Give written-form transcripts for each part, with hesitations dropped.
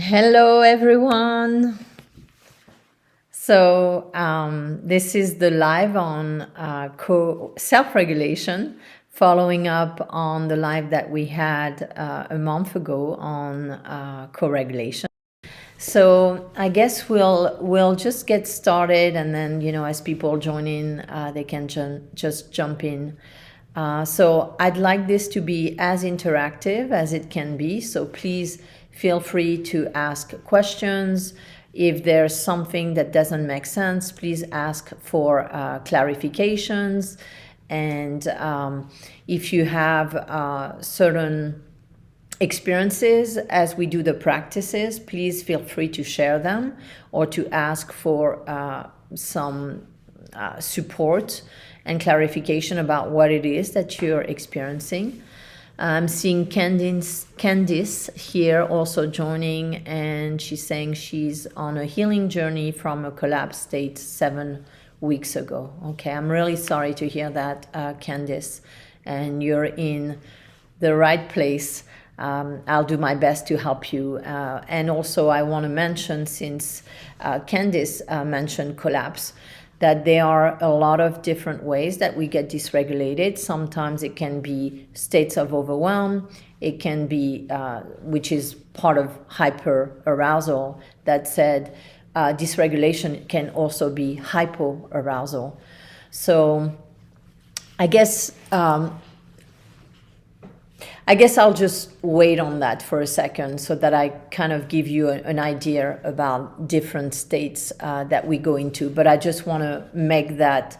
Hello, everyone. So this is the live on self-regulation, following up on the live that we had a month ago on co-regulation. So I guess we'll just get started, and then as people join in, they can just jump in. So I'd like this to be as interactive as it can be. So please feel free to ask questions. If there's something that doesn't make sense, please ask for clarifications. And if you have certain experiences as we do the practices, please feel free to share them or to ask for some support and clarification about what it is that you're experiencing. I'm seeing Candice here also joining, and she's saying she's on a healing journey from a collapsed state 7 weeks ago. Okay, I'm really sorry to hear that, Candice, and you're in the right place. I'll do my best to help you. And also I want to mention, since Candice mentioned collapse, that there are a lot of different ways that we get dysregulated. Sometimes it can be states of overwhelm. It can be, which is part of hyperarousal. That said, dysregulation can also be hypoarousal. So I guess I'll just wait on that for a second so that I kind of give you an idea about different states that we go into. But I just want to make that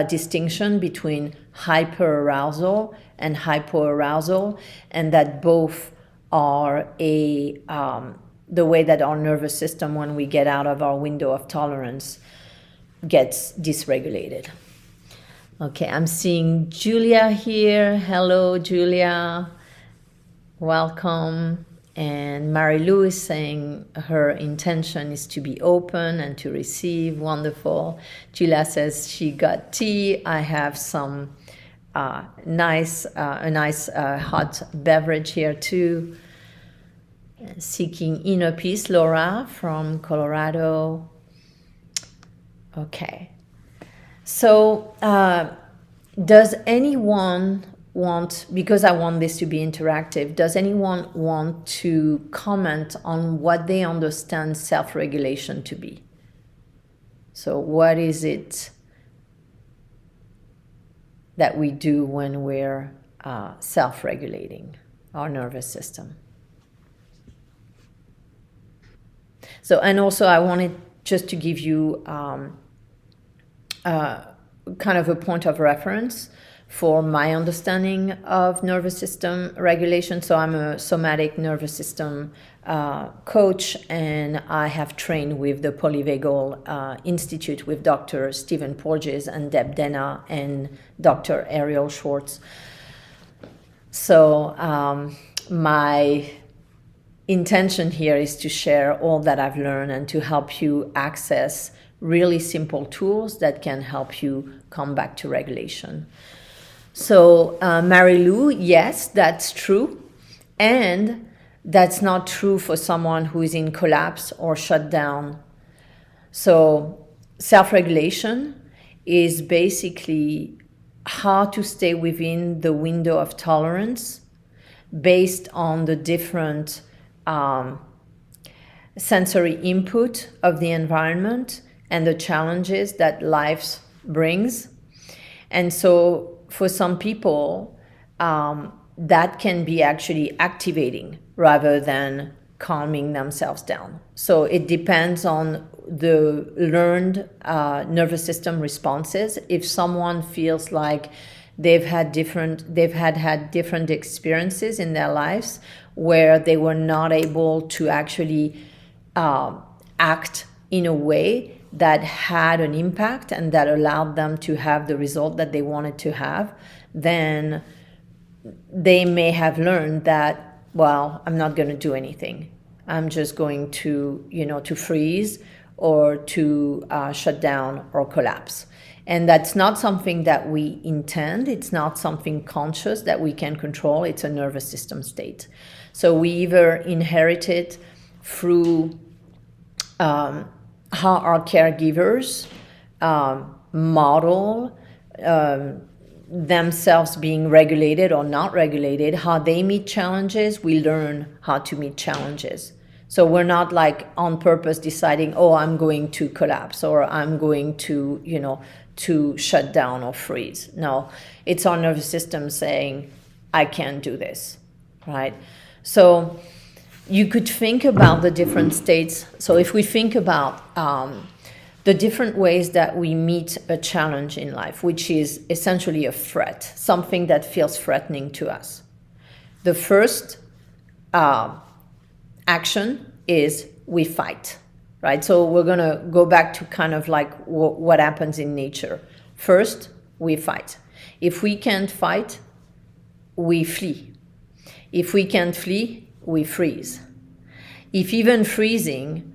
distinction between hyperarousal and hypoarousal, and that both are the way that our nervous system, when we get out of our window of tolerance, gets dysregulated. Okay, I'm seeing Julia here. Hello, Julia. Welcome. And Mary Lou is saying her intention is to be open and to receive. Wonderful. Julia says she got tea. I have some nice hot beverage here too. Seeking inner peace, Laura from Colorado. Okay. So does anyone want, because I want this to be interactive, does anyone want to comment on what they understand self-regulation to be? So what is it that we do when we're self-regulating our nervous system? So, and also I wanted just to give you kind of a point of reference for my understanding of nervous system regulation. So I'm a somatic nervous system coach, and I have trained with the Polyvagal Institute with Dr. Stephen Porges and Deb Dena and Dr. Ariel Schwartz. So my intention here is to share all that I've learned and to help you access really simple tools that can help you come back to regulation. So Mary Lou, yes, that's true. And that's not true for someone who is in collapse or shutdown. So self-regulation is basically how to stay within the window of tolerance based on the different sensory input of the environment and the challenges that life brings. And so for some people, that can be actually activating rather than calming themselves down. So it depends on the learned nervous system responses. If someone feels like they've had different experiences in their lives where they were not able to actually act in a way that had an impact and that allowed them to have the result that they wanted to have, then they may have learned that, well, I'm not going to do anything. I'm just going to, to freeze or to shut down or collapse. And that's not something that we intend. It's not something conscious that we can control. It's a nervous system state. So we either inherit it through how our caregivers model themselves being regulated or not regulated, how they meet challenges, we learn how to meet challenges. So we're not like on purpose deciding, oh, I'm going to collapse or I'm going to, to shut down or freeze. No, it's our nervous system saying, I can't do this, right? So you could think about the different states. So if we think about the different ways that we meet a challenge in life, which is essentially a threat, something that feels threatening to us. The first action is we fight, right? So we're going to go back to kind of like what happens in nature. First, we fight. If we can't fight, we flee. If we can't flee, we freeze. If even freezing,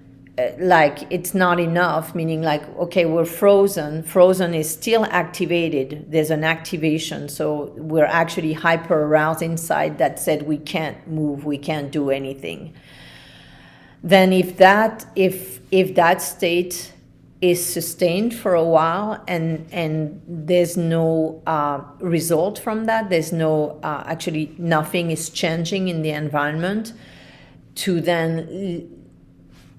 like it's not enough, meaning like, okay, we're frozen is still activated, there's an activation, so we're actually hyper aroused inside that said we can't move, we can't do anything. Then if that state is sustained for a while and there's no result from that, there's no actually nothing is changing in the environment to then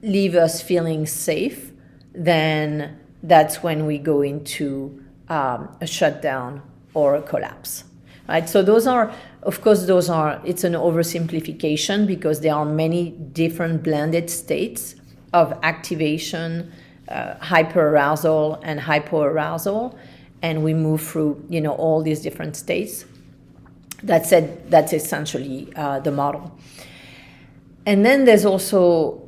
leave us feeling safe, then that's when we go into a shutdown or a collapse, right? So those are, it's an oversimplification because there are many different blended states of activation, hyperarousal and hypoarousal, and we move through, all these different states. That said, that's essentially the model. And then there's also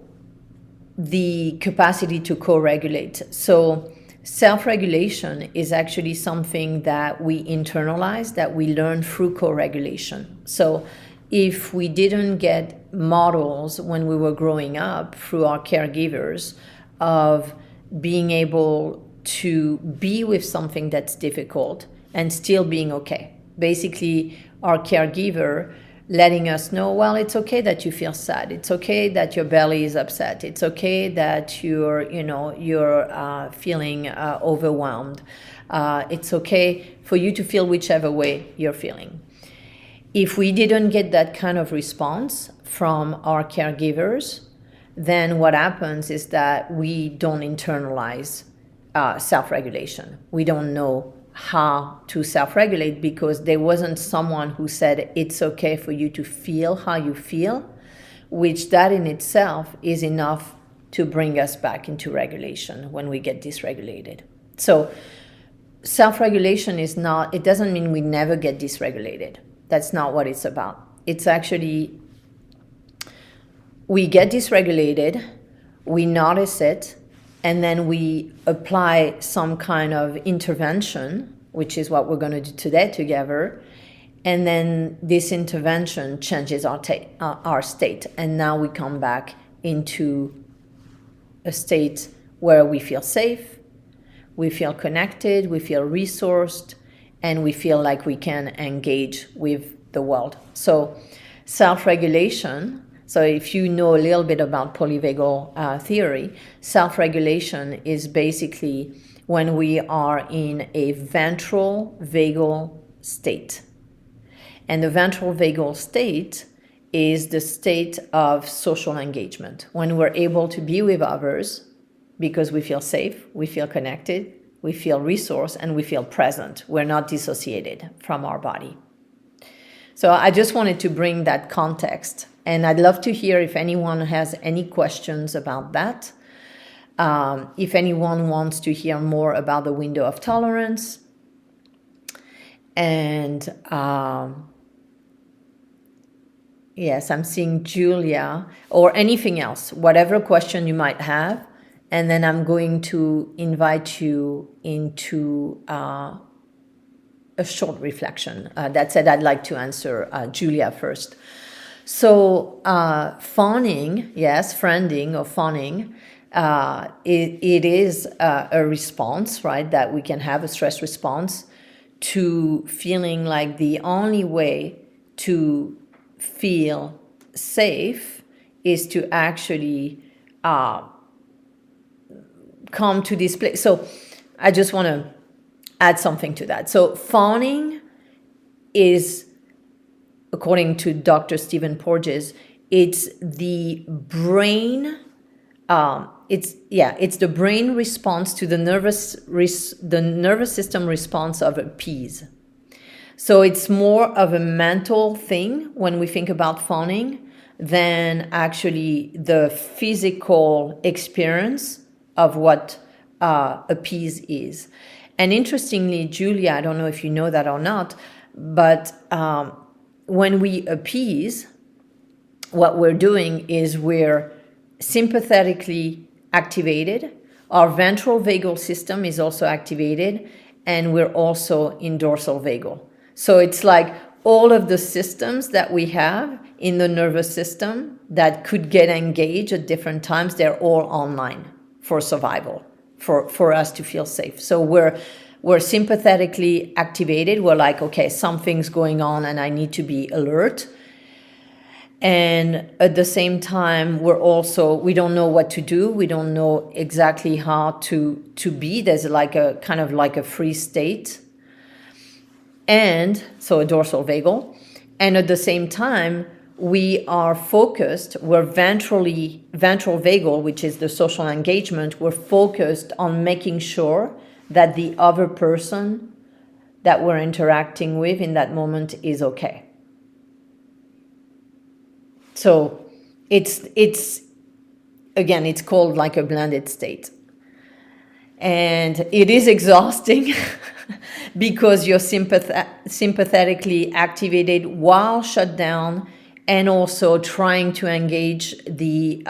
the capacity to co-regulate. So self-regulation is actually something that we internalize, that we learn through co-regulation. So if we didn't get models when we were growing up through our caregivers of being able to be with something that's difficult and still being okay, basically our caregiver letting us know, well, it's okay that you feel sad. It's okay that your belly is upset. It's okay that you're feeling overwhelmed. It's okay for you to feel whichever way you're feeling. If we didn't get that kind of response from our caregivers, then what happens is that we don't internalize self-regulation. We don't know how to self-regulate because there wasn't someone who said it's okay for you to feel how you feel, which that in itself is enough to bring us back into regulation when we get dysregulated. So self-regulation is not, it doesn't mean we never get dysregulated. That's not what it's about. It's actually, we get dysregulated, we notice it, and then we apply some kind of intervention, which is what we're going to do today together. And then this intervention changes our state. And now we come back into a state where we feel safe, we feel connected, we feel resourced, and we feel like we can engage with the world. So self-regulation, so if you know a little bit about polyvagal theory, self-regulation is basically when we are in a ventral vagal state. And the ventral vagal state is the state of social engagement, when we're able to be with others because we feel safe, we feel connected, we feel resourced, and we feel present. We're not dissociated from our body. So I just wanted to bring that context. And I'd love to hear if anyone has any questions about that. If anyone wants to hear more about the window of tolerance. And yes, I'm seeing Julia, or anything else, whatever question you might have. And then I'm going to invite you into a short reflection. That said, I'd like to answer Julia first. So fawning, yes, friending or fawning, it is a response, right, that we can have, a stress response to feeling like the only way to feel safe is to actually come to this place. So I just want to add something to that. So fawning is, according to Dr. Stephen Porges, it's the brain. It's the brain response to the nervous system response of appease. So it's more of a mental thing when we think about fawning than actually the physical experience of what appease is. And interestingly, Julia, I don't know if you know that or not, but when we appease, what we're doing is we're sympathetically activated. Our ventral vagal system is also activated, and we're also in dorsal vagal. So it's like all of the systems that we have in the nervous system that could get engaged at different times, they're all online for survival, for us to feel safe. So we're sympathetically activated. We're like, okay, something's going on and I need to be alert. And at the same time, we don't know what to do. We don't know exactly how to be. There's like a kind of like a free state. And so a dorsal vagal. And at the same time, we are focused, we're ventral vagal, which is the social engagement. We're focused on making sure that the other person that we're interacting with in that moment is okay. So it's again, it's called like a blended state. And it is exhausting because you're sympathetically activated while shut down, and also trying to engage the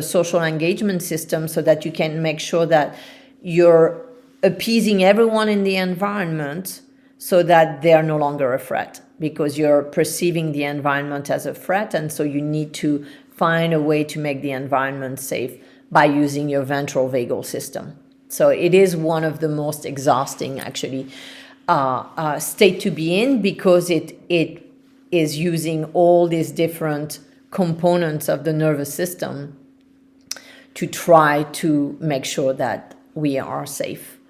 social engagement system so that you can make sure that you're appeasing everyone in the environment so that they're no longer a threat, because you're perceiving the environment as a threat, and so you need to find a way to make the environment safe by using your ventral vagal system. So it is one of the most exhausting, actually, state to be in, because it is using all these different components of the nervous system to try to make sure that we are safe.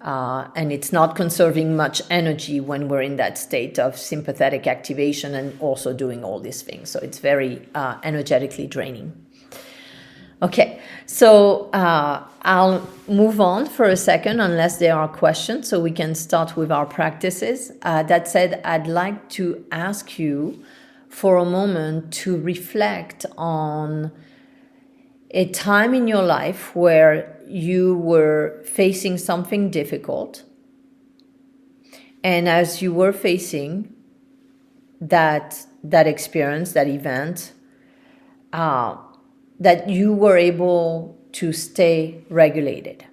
And it's not conserving much energy when we're in that state of sympathetic activation and also doing all these things. So it's very energetically draining. Okay, so I'll move on for a second unless there are questions, so we can start with our practices. That said, I'd like to ask you for a moment to reflect on a time in your life where you were facing something difficult, and as you were facing that experience, that event, that you were able to stay regulated,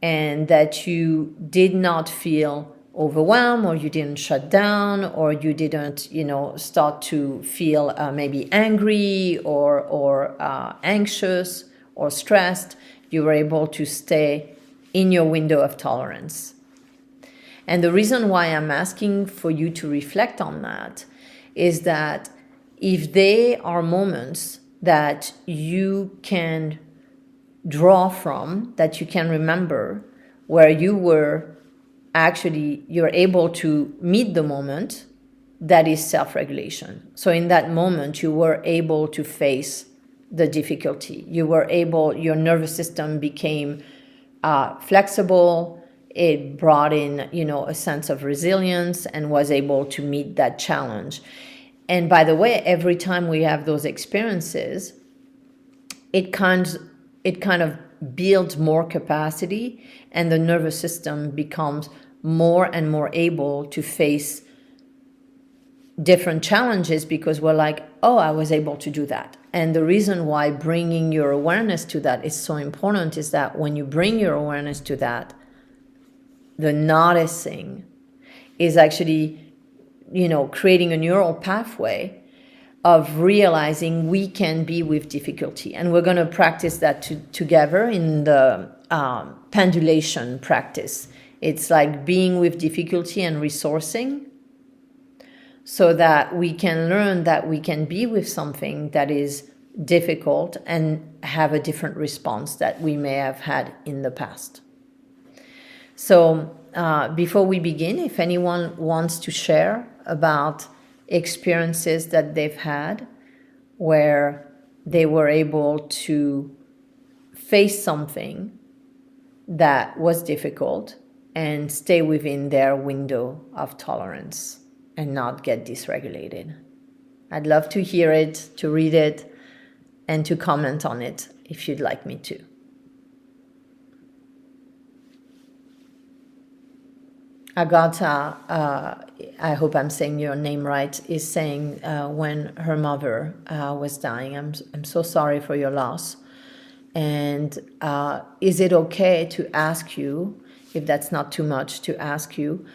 and that you did not feel overwhelmed, or you didn't shut down, or you didn't, start to feel maybe angry or anxious or stressed. You were able to stay in your window of tolerance. And the reason why I'm asking for you to reflect on that is that if there are moments that you can draw from, that you can remember, where you're able to meet the moment, that is self-regulation. So in that moment, you were able to face the difficulty. Your nervous system became flexible. It brought in, a sense of resilience, and was able to meet that challenge. And by the way, every time we have those experiences, it kind of builds more capacity, and the nervous system becomes more and more able to face different challenges, because we're like, oh, I was able to do that. And the reason why bringing your awareness to that is so important is that when you bring your awareness to that, the noticing is actually, creating a neural pathway of realizing we can be with difficulty. And we're going to practice that together in the pendulation practice. It's like being with difficulty and resourcing, so that we can learn that we can be with something that is difficult and have a different response that we may have had in the past. So before we begin, if anyone wants to share about experiences that they've had where they were able to face something that was difficult and stay within their window of tolerance and not get dysregulated. I'd love to hear it, to read it, and to comment on it if you'd like me to. Agata, I hope I'm saying your name right, is saying when her mother was dying, I'm so sorry for your loss. And is it okay to ask you, if that's not too much to ask you,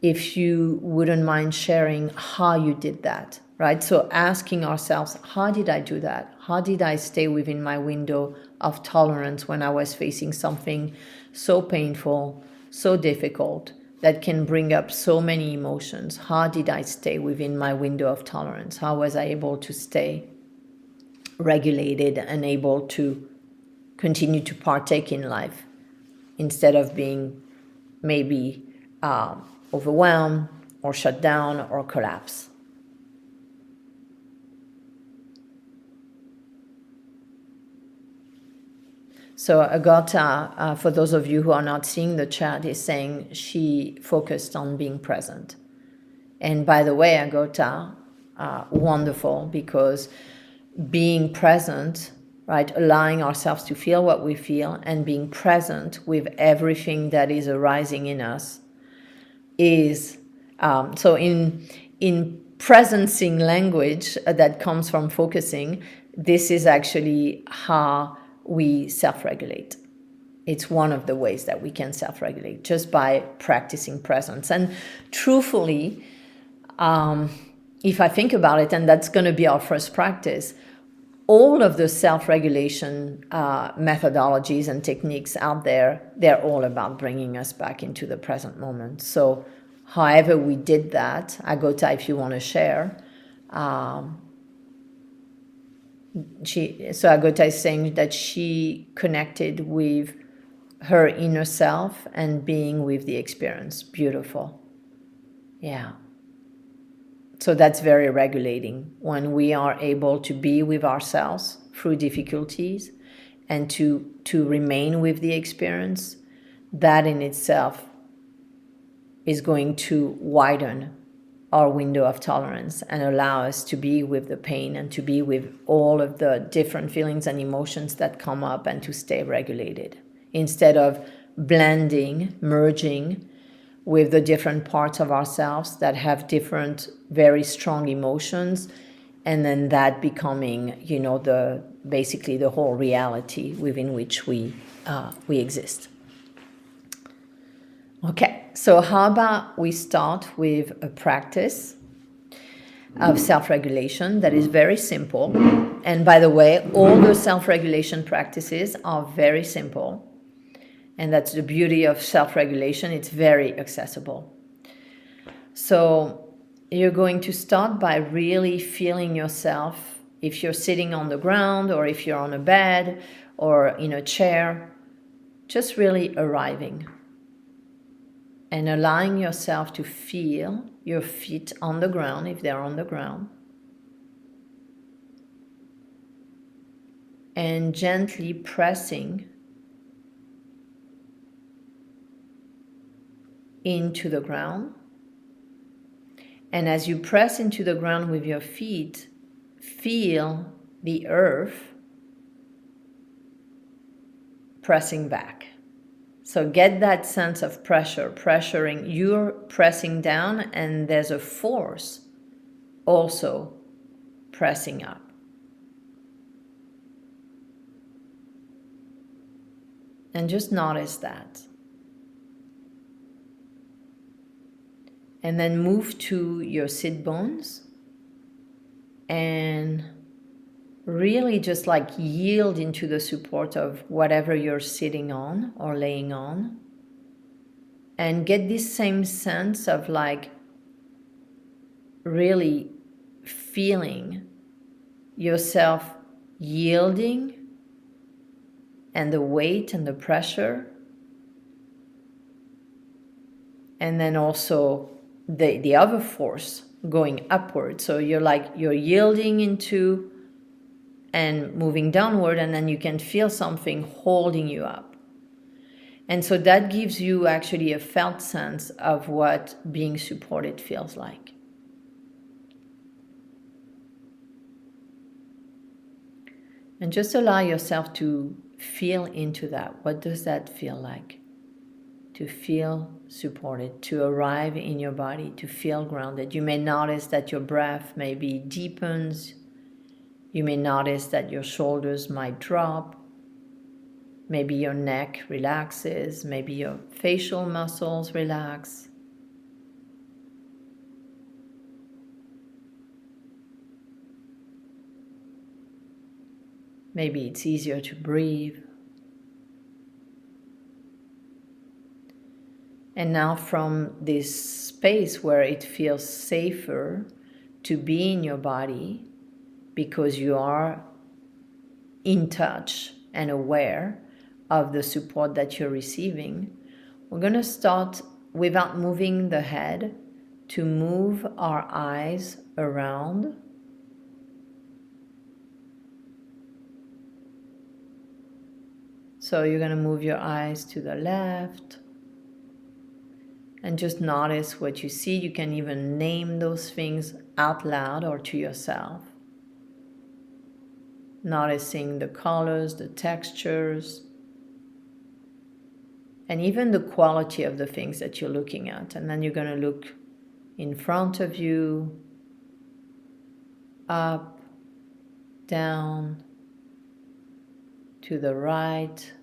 if you wouldn't mind sharing how you did that, right? So asking ourselves, how did I do that? How did I stay within my window of tolerance when I was facing something so painful, so difficult, that can bring up so many emotions? How did I stay within my window of tolerance? How was I able to stay regulated and able to continue to partake in life instead of being maybe overwhelmed or shut down or collapse? So Agata, for those of you who are not seeing the chat, is saying she focused on being present. And by the way, Agata, wonderful, because being present, right, allowing ourselves to feel what we feel and being present with everything that is arising in us is, so in presencing language that comes from focusing, this is actually how we self-regulate. It's one of the ways that we can self-regulate, just by practicing presence. And truthfully, if I think about it, and that's going to be our first practice, all of the self-regulation methodologies and techniques out there, they're all about bringing us back into the present moment. So however we did that, Agota, if you want to share, so Agota is saying that she connected with her inner self and being with the experience. Beautiful. Yeah. So that's very regulating when we are able to be with ourselves through difficulties and to remain with the experience. That in itself is going to widen our window of tolerance and allow us to be with the pain and to be with all of the different feelings and emotions that come up and to stay regulated instead of blending, merging with the different parts of ourselves that have different, very strong emotions, and then that becoming, basically the whole reality within which we exist. Okay, so how about we start with a practice of self-regulation that is very simple. And by the way, all the self-regulation practices are very simple. And that's the beauty of self-regulation. It's very accessible. So you're going to start by really feeling yourself, if you're sitting on the ground or if you're on a bed or in a chair, just really arriving and allowing yourself to feel your feet on the ground if they're on the ground, and gently pressing into the ground. And as you press into the ground with your feet, feel the earth pressing back. So get that sense of pressure, pressuring. You're pressing down and there's a force also pressing up. And just notice that. And then move to your sit bones and really just like yield into the support of whatever you're sitting on or laying on. And get this same sense of like really feeling yourself yielding and the weight and the pressure, and then also the other force going upward. So you're yielding into and moving downward, and then you can feel something holding you up. And so that gives you actually a felt sense of what being supported feels like. And just allow yourself to feel into that. What does that feel like? To feel supported, to arrive in your body, to feel grounded. You may notice that your breath maybe deepens. You may notice that your shoulders might drop. Maybe your neck relaxes. Maybe your facial muscles relax. Maybe it's easier to breathe. And now from this space where it feels safer to be in your body because you are in touch and aware of the support that you're receiving, we're going to start, without moving the head, to move our eyes around. So you're going to move your eyes to the left and just notice what you see. You can even name those things out loud or to yourself. Noticing the colors, the textures, and even the quality of the things that you're looking at. And then you're going to look in front of you, up, down, to the right.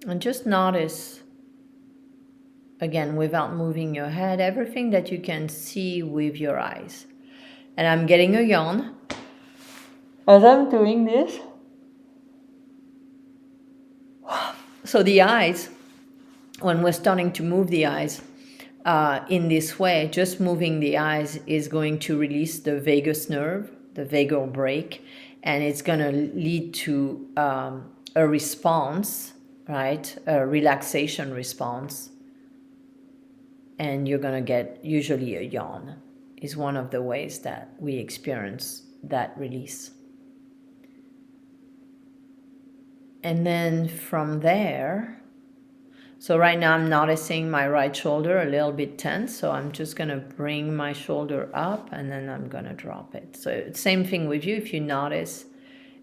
And just notice, again, without moving your head, everything that you can see with your eyes. And I'm getting a yawn as I'm doing this. So the eyes, when we're starting to move the eyes in this way, just moving the eyes is going to release the vagus nerve, the vagal brake, and it's going to lead to a response, right? A relaxation response. And you're going to get usually a yawn is one of the ways that we experience that release. And then from there, so right now I'm noticing my right shoulder a little bit tense, so I'm just going to bring my shoulder up and then I'm going to drop it. So same thing with you. If you notice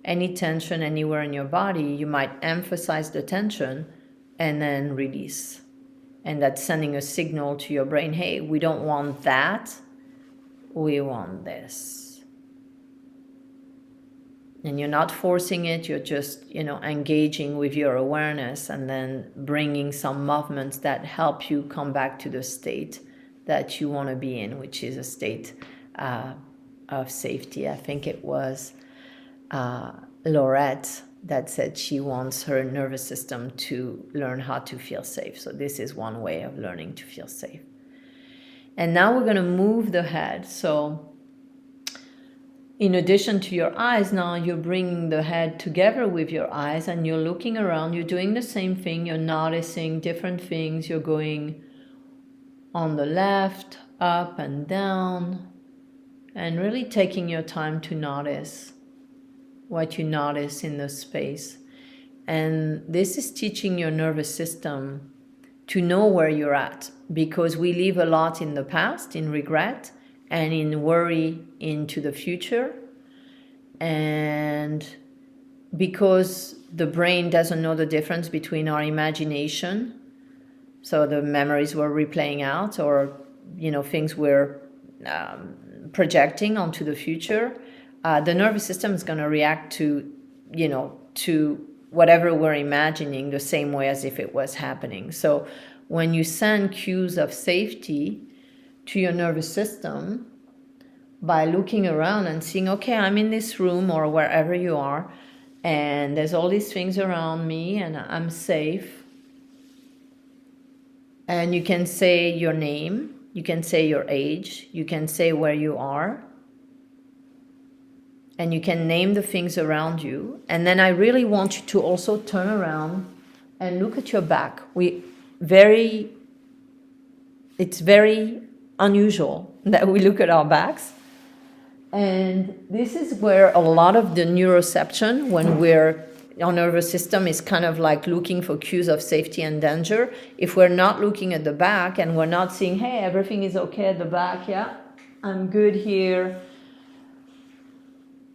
any tension anywhere in your body, you might emphasize the tension and then release. And that's sending a signal to your brain, hey, we don't want that, we want this. And you're not forcing it, you're just, engaging with your awareness and then bringing some movements that help you come back to the state that you want to be in, which is a state of safety. I think it was Laurette that said she wants her nervous system to learn how to feel safe. So this is one way of learning to feel safe. And now we're going to move the head. So in addition to your eyes, now you're bringing the head together with your eyes and you're looking around. You're doing the same thing. You're noticing different things. You're going on the left, up and down, and really taking your time to notice what you notice in the space. And this is teaching your nervous system to know where you're at, because we live a lot in the past, in regret, and in worry into the future. And because the brain doesn't know the difference between our imagination, so the memories we're replaying out, or things we're projecting onto the future, the nervous system is going to react to whatever we're imagining the same way as if it was happening. So when you send cues of safety to your nervous system by looking around and seeing, okay, I'm in this room or wherever you are, and there's all these things around me and I'm safe. And you can say your name, you can say your age, you can say where you are. and you can name the things around you. And then I really want you to also turn around and look at your back. It's very unusual that we look at our backs. And this is where a lot of the neuroception, when our nervous system is kind of like looking for cues of safety and danger. If we're not looking at the back and we're not seeing, hey, everything is okay at the back, yeah, I'm good here,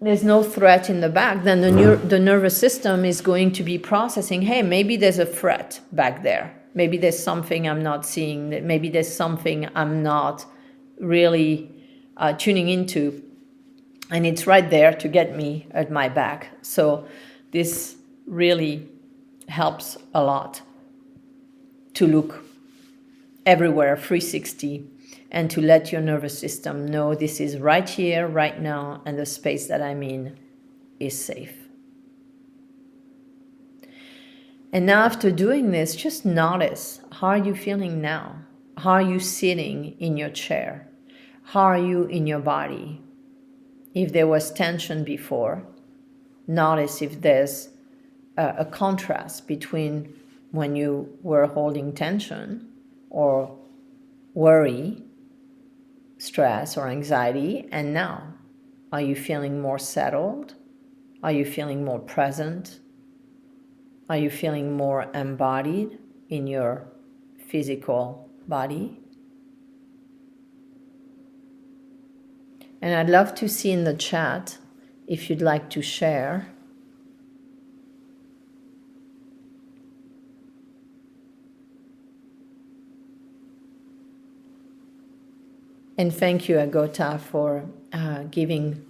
there's no threat in the back, then the nervous system is going to be processing, hey, maybe there's a threat back there. Maybe there's something I'm not seeing. Maybe there's something I'm not really tuning into. And it's right there to get me at my back. So this really helps a lot to look everywhere 360 and to let your nervous system know this is right here, right now, and the space that I'm in is safe. And now after doing this, just notice, how are you feeling now? How are you sitting in your chair? How are you in your body? If there was tension before, notice if there's a contrast between when you were holding tension or worry, stress or anxiety, and now. Are you feeling more settled? Are you feeling more present? Are you feeling more embodied in your physical body? And I'd love to see in the chat if you'd like to share. And thank you, Agota, for giving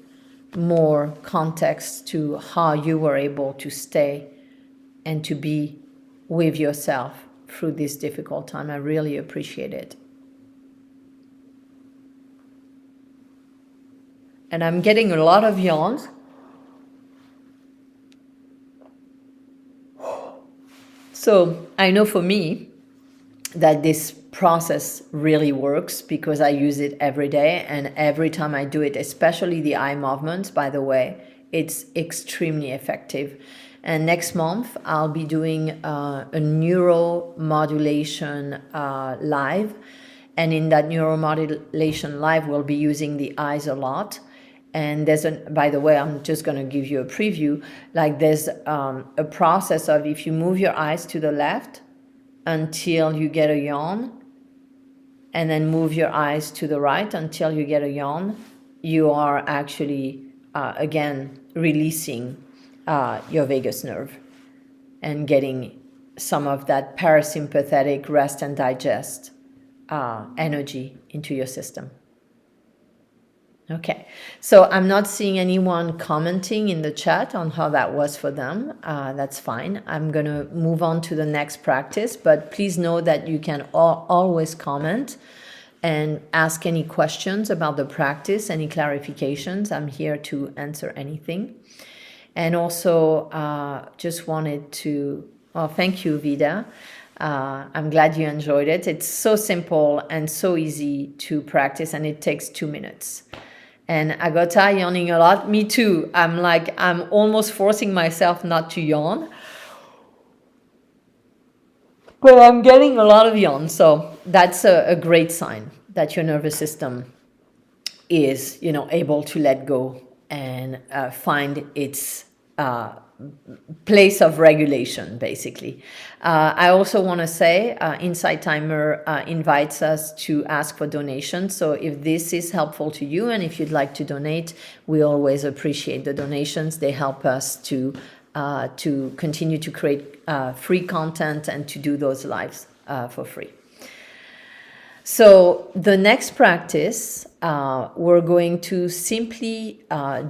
more context to how you were able to stay and to be with yourself through this difficult time. I really appreciate it. And I'm getting a lot of yawns. So I know for me that this process really works because I use it every day, and every time I do it, especially the eye movements, by the way, it's extremely effective. And next month, I'll be doing a neuromodulation live. And in that neuromodulation live, we'll be using the eyes a lot. And by the way, I'm just going to give you a preview. Like there's a process of, if you move your eyes to the left until you get a yawn, and then move your eyes to the right until you get a yawn, you are actually, again, releasing your vagus nerve and getting some of that parasympathetic rest and digest energy into your system. Okay, so I'm not seeing anyone commenting in the chat on how that was for them. That's fine. I'm going to move on to the next practice, but please know that you can always comment and ask any questions about the practice, any clarifications. I'm here to answer anything. And also just wanted to, thank you, Vida. I'm glad you enjoyed it. It's so simple and so easy to practice, and it takes 2 minutes. And Agota yawning a lot. Me too. I'm almost forcing myself not to yawn. But I'm getting a lot of yawns. So that's a great sign that your nervous system is, able to let go and find its place of regulation, basically. I also want to say Insight Timer invites us to ask for donations. So if this is helpful to you and if you'd like to donate, we always appreciate the donations. They help us to continue to create free content and to do those lives for free. So the next practice, we're going to simply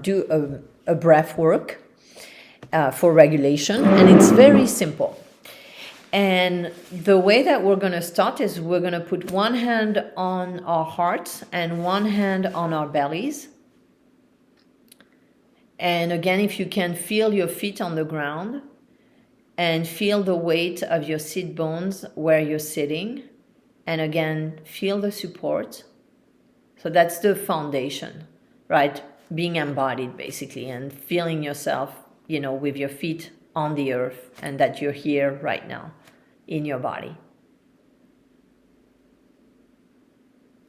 do a breath work for regulation, and it's very simple. And the way that we're going to start is we're going to put one hand on our hearts and one hand on our bellies. And again, if you can, feel your feet on the ground and feel the weight of your sit bones where you're sitting. And again, feel the support. So that's the foundation, right? being embodied basically, and feeling yourself, with your feet on the earth, and that you're here right now in your body.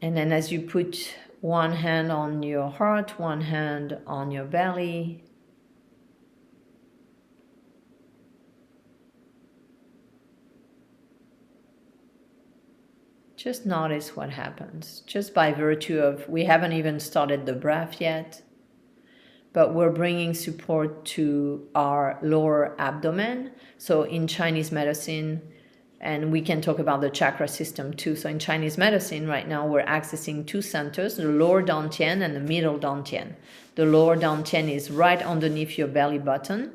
And then as you put one hand on your heart, one hand on your belly, just notice what happens. Just by virtue of, we haven't even started the breath yet, but we're bringing support to our lower abdomen. So in Chinese medicine, and we can talk about the chakra system too. So in Chinese medicine right now, we're accessing two centers, the lower dantian and the middle dantian. The lower dantian is right underneath your belly button.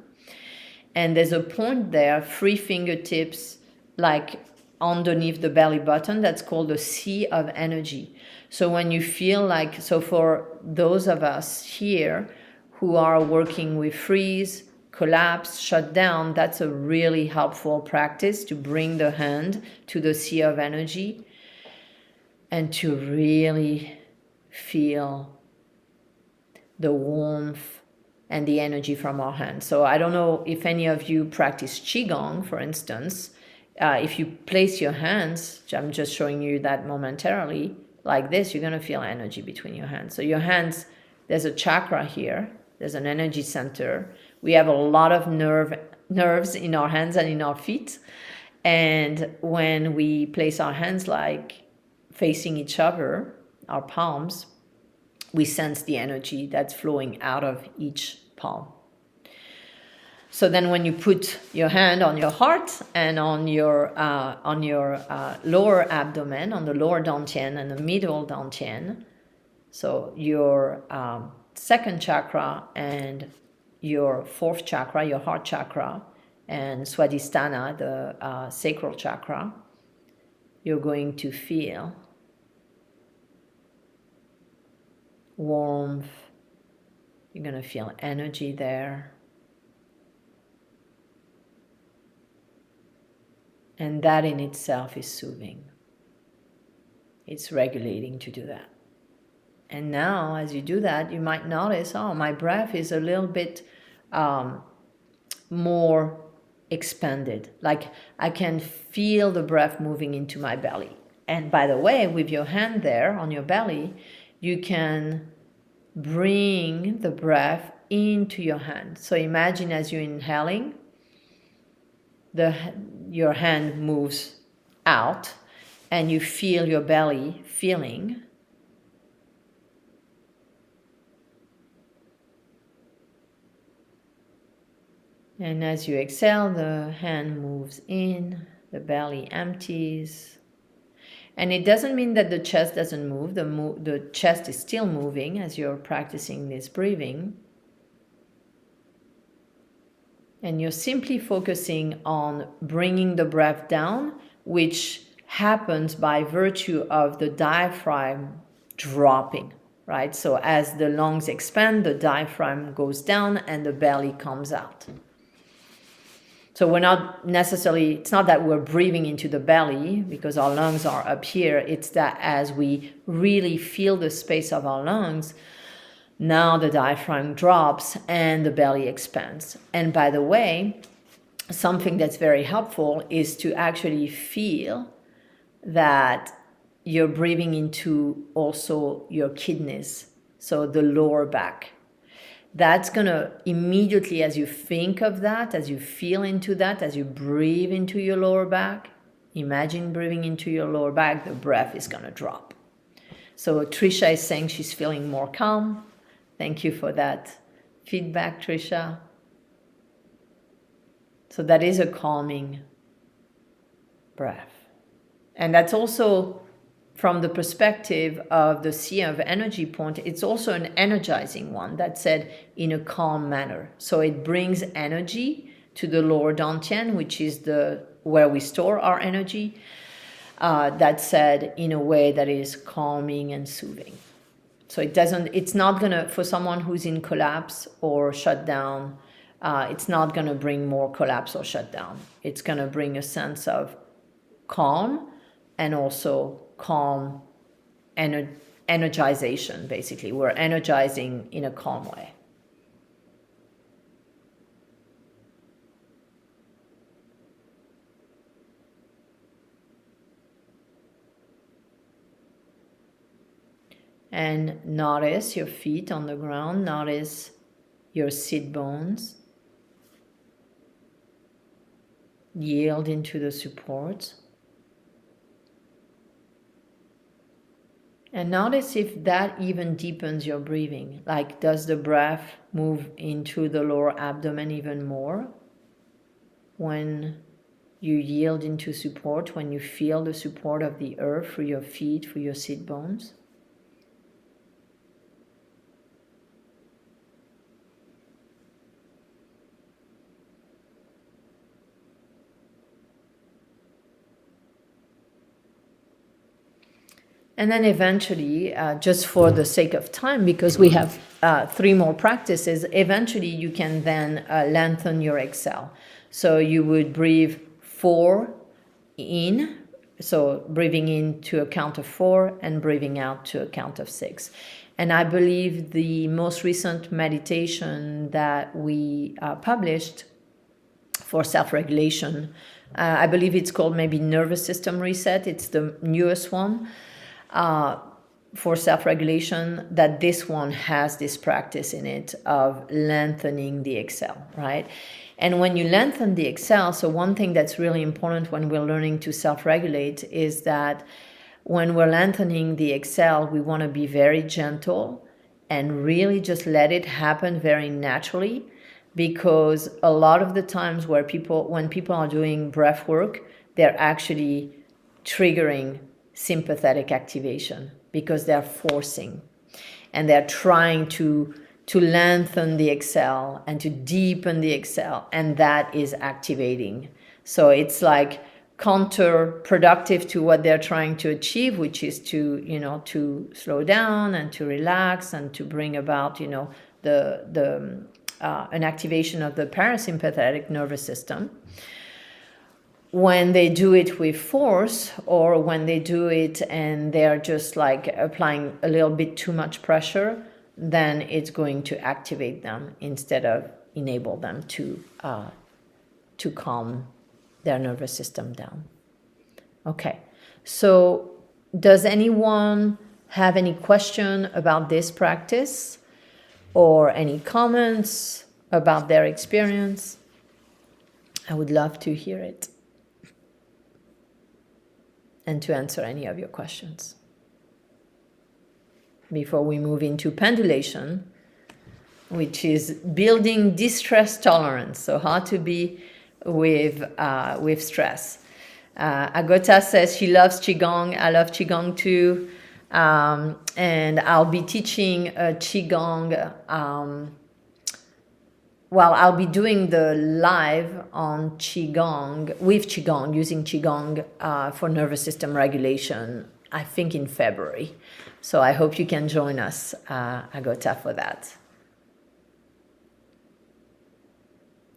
And there's a point there, 3 fingertips, like underneath the belly button, that's called the sea of energy. So when you feel like, so for those of us here who are working with freeze, collapse, shut down, that's a really helpful practice to bring the hand to the sea of energy and to really feel the warmth and the energy from our hands. So I don't know if any of you practice Qigong, for instance. If you place your hands, I'm just showing you that momentarily, like this, you're going to feel energy between your hands. So your hands, there's a chakra here. There's an energy center. We have a lot of nerves in our hands and in our feet. And when we place our hands like facing each other, our palms, we sense the energy that's flowing out of each palm. So then when you put your hand on your heart and on your lower abdomen, on the lower dantian and the middle dantian, so your second chakra and your fourth chakra, your heart chakra, and Swadhisthana, the sacral chakra, you're going to feel warmth. You're going to feel energy there. And that in itself is soothing. It's regulating to do that. And now, as you do that, you might notice, oh, my breath is a little bit more expanded. Like I can feel the breath moving into my belly. And by the way, with your hand there on your belly, you can bring the breath into your hand. So imagine as you're inhaling, your hand moves out and you feel your belly filling. And as you exhale, the hand moves in, the belly empties. And it doesn't mean that the chest doesn't move. The chest is still moving as you're practicing this breathing. And you're simply focusing on bringing the breath down, which happens by virtue of the diaphragm dropping, right? So as the lungs expand, the diaphragm goes down and the belly comes out. So we're not necessarily, it's not that we're breathing into the belly because our lungs are up here. It's that as we really feel the space of our lungs, now the diaphragm drops and the belly expands. And by the way, something that's very helpful is to actually feel that you're breathing into also your kidneys, so the lower back. That's going to immediately, as you think of that, as you feel into that, as you breathe into your lower back, imagine breathing into your lower back, the breath is going to drop. So Trisha is saying she's feeling more calm. Thank you for that feedback, Trisha. So that is a calming breath. And that's also from the perspective of the sea of energy point, it's also an energizing one, that said in a calm manner. So it brings energy to the lower dantian, which is where we store our energy. That said in a way that is calming and soothing. So it's not gonna, for someone who's in collapse or shutdown, it's not gonna bring more collapse or shutdown. It's gonna bring a sense of calm and also calm energization, basically. We're energizing in a calm way. And notice your feet on the ground. Notice your sit bones. Yield into the support. And notice if that even deepens your breathing. Like, does the breath move into the lower abdomen even more when you yield into support, when you feel the support of the earth through your feet, through your sit bones? And then eventually, just for the sake of time, because we have 3 more practices, eventually you can then lengthen your exhale. So you would breathe 4 in, so breathing in to a count of 4 and breathing out to a count of 6. And I believe the most recent meditation that we published for self-regulation, I believe it's called maybe nervous system reset. It's the newest one. For self-regulation, that this one has this practice in it of lengthening the exhale, right? And when you lengthen the exhale, so one thing that's really important when we're learning to self-regulate is that when we're lengthening the exhale, we want to be very gentle and really just let it happen very naturally, because a lot of the times when people are doing breath work, they're actually triggering sympathetic activation because they're forcing and they're trying to lengthen the exhale and to deepen the exhale, and that is activating. So it's like counterproductive to what they're trying to achieve, which is to slow down and to relax and to bring about an activation of the parasympathetic nervous system. When they do it with force, or when they do it and they're just like applying a little bit too much pressure, then it's going to activate them instead of enable them to calm their nervous system down. Okay, so does anyone have any question about this practice or any comments about their experience? I would love to hear it and to answer any of your questions before we move into pendulation, which is building distress tolerance. So how to be with stress. Agota says she loves Qigong. I love Qigong too. And I'll be teaching Qigong. I'll be doing the live on Qigong, with Qigong, using Qigong for nervous system regulation, I think in February. So I hope you can join us, Agota, for that.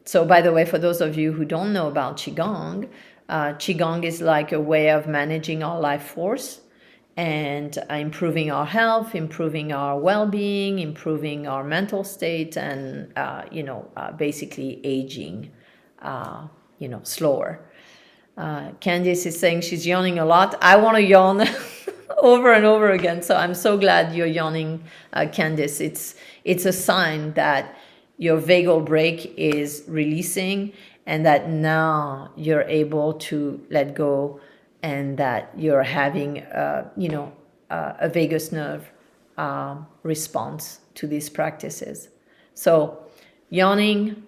So by the way, for those of you who don't know about Qigong, Qigong is like a way of managing our life force and improving our health, improving our well-being, improving our mental state, and basically aging, slower. Candice is saying she's yawning a lot. I want to yawn over and over again. So I'm so glad you're yawning, Candice. It's a sign that your vagal brake is releasing, and that now you're able to let go, and that you're having, a vagus nerve response to these practices. So yawning,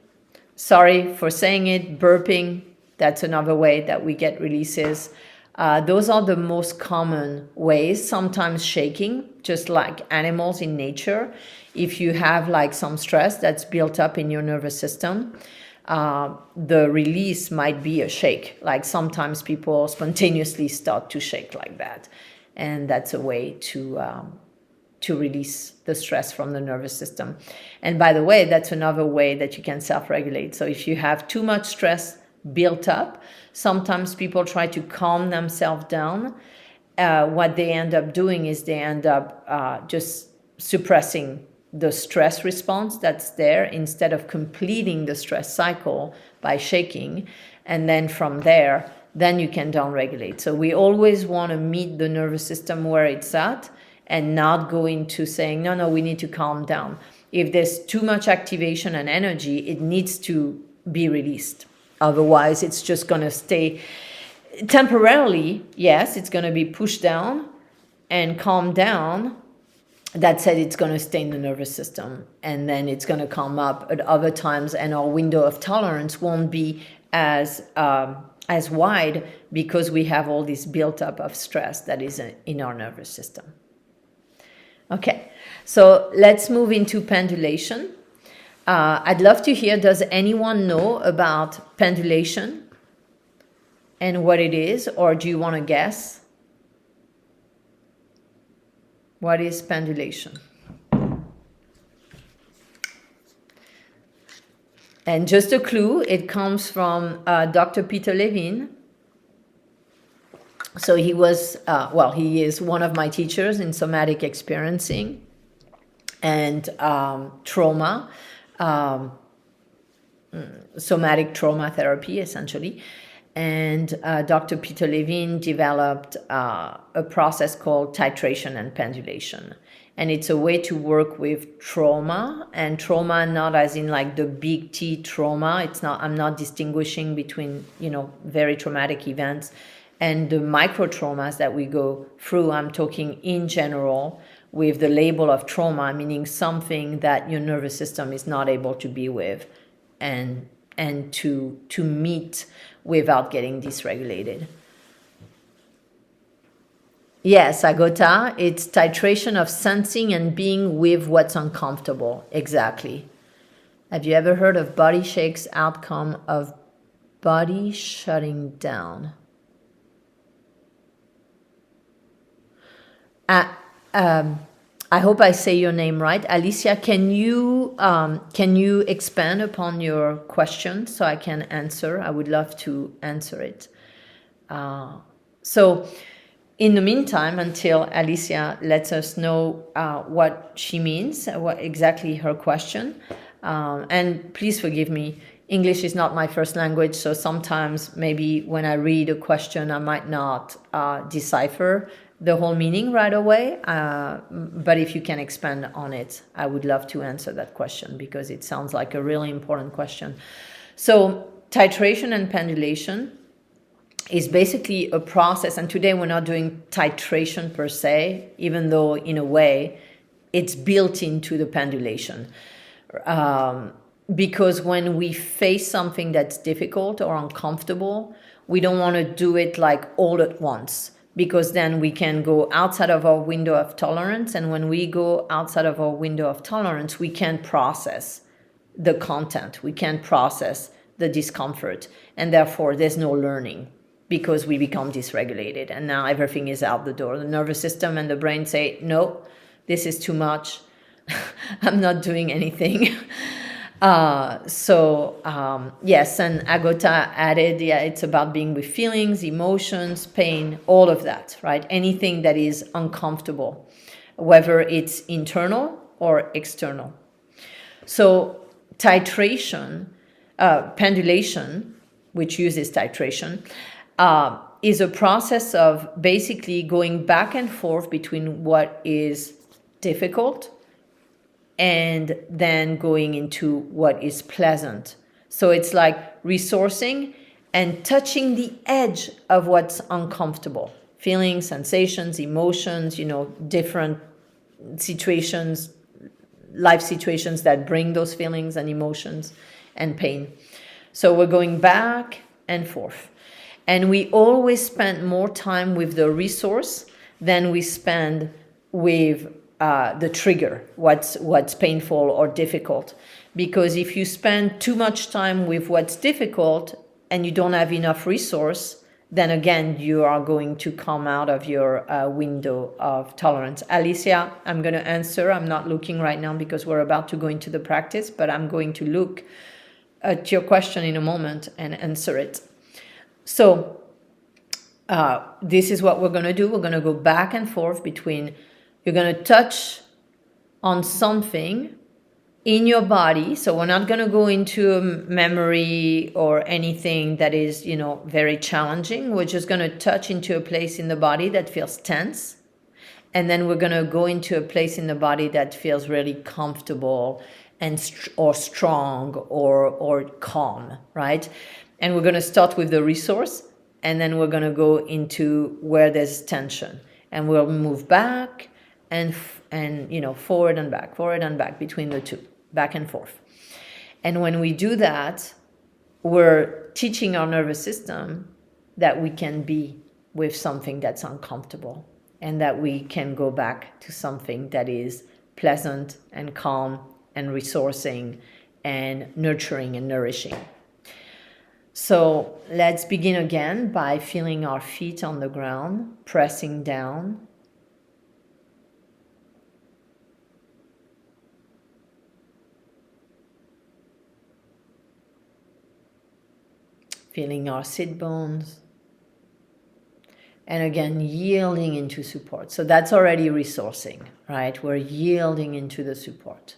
sorry for saying it, burping, that's another way that we get releases. Those are the most common ways. Sometimes shaking, just like animals in nature. If you have like some stress that's built up in your nervous system, the release might be a shake. Like sometimes people spontaneously start to shake like that. And that's a way to release the stress from the nervous system. And by the way, that's another way that you can self-regulate. So if you have too much stress built up, sometimes people try to calm themselves down what they end up doing is they end up just suppressing the stress response that's there instead of completing the stress cycle by shaking. And then from there, then you can downregulate. So we always want to meet the nervous system where it's at and not go into saying, no, we need to calm down. If there's too much activation and energy, it needs to be released. Otherwise, it's just going to stay temporarily. Yes, it's going to be pushed down and calm down. That said, it's going to stay in the nervous system, and then it's going to come up at other times, and our window of tolerance won't be as wide because we have all this built up of stress that is in our nervous system. Okay, so let's move into pendulation. I'd love to hear, does anyone know about pendulation and what it is, or do you want to guess? What is pendulation? And just a clue, it comes from Dr. Peter Levine. So he was, he is one of my teachers in somatic experiencing and trauma, somatic trauma therapy, essentially. And Dr. Peter Levine developed a process called titration and pendulation. And it's a way to work with trauma, and trauma not as in like the big T trauma. It's not, I'm not distinguishing between, very traumatic events and the micro traumas that we go through. I'm talking in general with the label of trauma, meaning something that your nervous system is not able to be with and to meet without getting dysregulated. Yes, Agota, it's titration of sensing and being with what's uncomfortable. Exactly. Have you ever heard of body shake's outcome of body shutting down? I hope I say your name right. Alicia, can you expand upon your question so I can answer? I would love to answer it. So in the meantime, until Alicia lets us know what she means, what exactly her question, and please forgive me, English is not my first language, so sometimes maybe when I read a question, I might not decipher the whole meaning right away, but if you can expand on it, I would love to answer that question because it sounds like a really important question. So titration and pendulation is basically a process, and today we're not doing titration per se, even though in a way it's built into the pendulation. Because when we face something that's difficult or uncomfortable, we don't want to do it like all at once, because then we can go outside of our window of tolerance. And when we go outside of our window of tolerance, we can't process the content. We can't process the discomfort. And therefore, there's no learning because we become dysregulated. And now everything is out the door. The nervous system and the brain say, no, this is too much. I'm not doing anything. Yes, and Agota added, it's about being with feelings, emotions, pain, all of that, right? Anything that is uncomfortable, whether it's internal or external. So titration, pendulation, which uses titration, is a process of basically going back and forth between what is difficult and then going into what is pleasant. So it's like resourcing and touching the edge of what's uncomfortable. Feelings, sensations, emotions, different situations, life situations that bring those feelings and emotions and pain. So we're going back and forth. And we always spend more time with the resource than we spend with the trigger, what's painful or difficult. Because if you spend too much time with what's difficult and you don't have enough resource, then again, you are going to come out of your window of tolerance. Alicia, I'm going to answer. I'm not looking right now because we're about to go into the practice, but I'm going to look at your question in a moment and answer it. So this is what we're going to do. We're going to go back and forth between, you're going to touch on something in your body. So we're not going to go into a memory or anything that is, very challenging. We're just going to touch into a place in the body that feels tense. And then we're going to go into a place in the body that feels really comfortable or strong or calm, right? And we're going to start with the resource, and then we're going to go into where there's tension, and we'll move back and forward and back between the two, back and forth. And when we do that, we're teaching our nervous system that we can be with something that's uncomfortable, and that we can go back to something that is pleasant and calm and resourcing and nurturing and nourishing. So let's begin again by feeling our feet on the ground, pressing down. Feeling our sit bones. And again, yielding into support. So that's already resourcing, right? We're yielding into the support.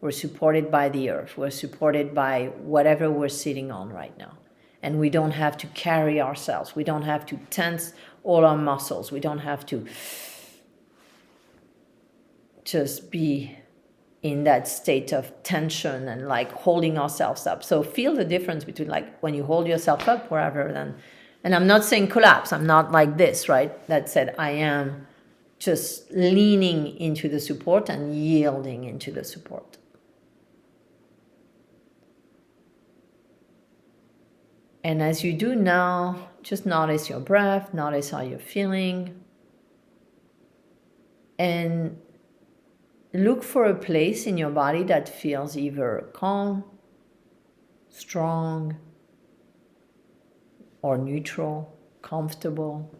We're supported by the earth. We're supported by whatever we're sitting on right now. And we don't have to carry ourselves. We don't have to tense all our muscles. We don't have to just be in that state of tension and like holding ourselves up. So feel the difference between like when you hold yourself up wherever then. And I'm not saying collapse. I'm not like this, right? That said, I am just leaning into the support and yielding into the support. And as you do now, just notice your breath, notice how you're feeling. And look for a place in your body that feels either calm, strong, or neutral, comfortable.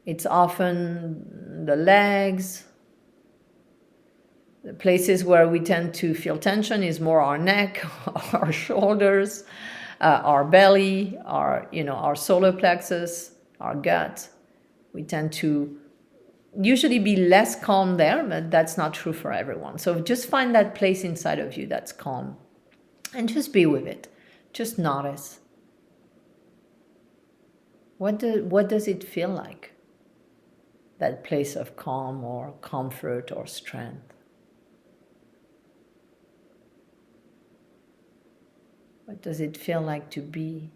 It's often the legs. The places where we tend to feel tension is more our neck, our shoulders, our belly, our solar plexus, our gut. We tend to usually be less calm there, but that's not true for everyone. So just find that place inside of you that's calm and just be with it. Just notice. What does it feel like? That place of calm or comfort or strength. What does it feel like to be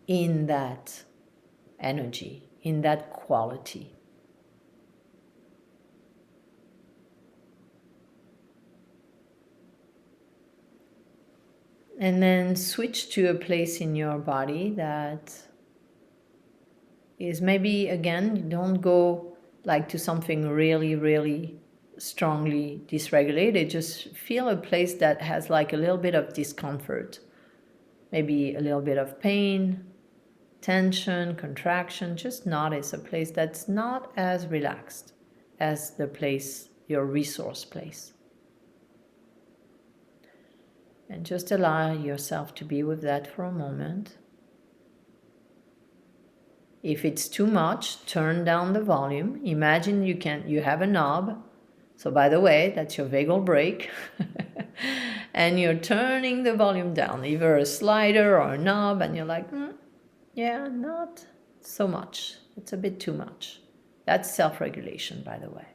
in that energy, in that quality? And then switch to a place in your body that is maybe, again, don't go like to something really, really strongly dysregulated. Just feel a place that has like a little bit of discomfort, maybe a little bit of pain, tension, contraction. Just notice a place that's not as relaxed as the place, your resource place. And just allow yourself to be with that for a moment. If it's too much, turn down the volume. Imagine you have a knob. So by the way, that's your vagal brake. And you're turning the volume down, either a slider or a knob, and you're like, yeah, not so much. It's a bit too much. That's self-regulation, by the way.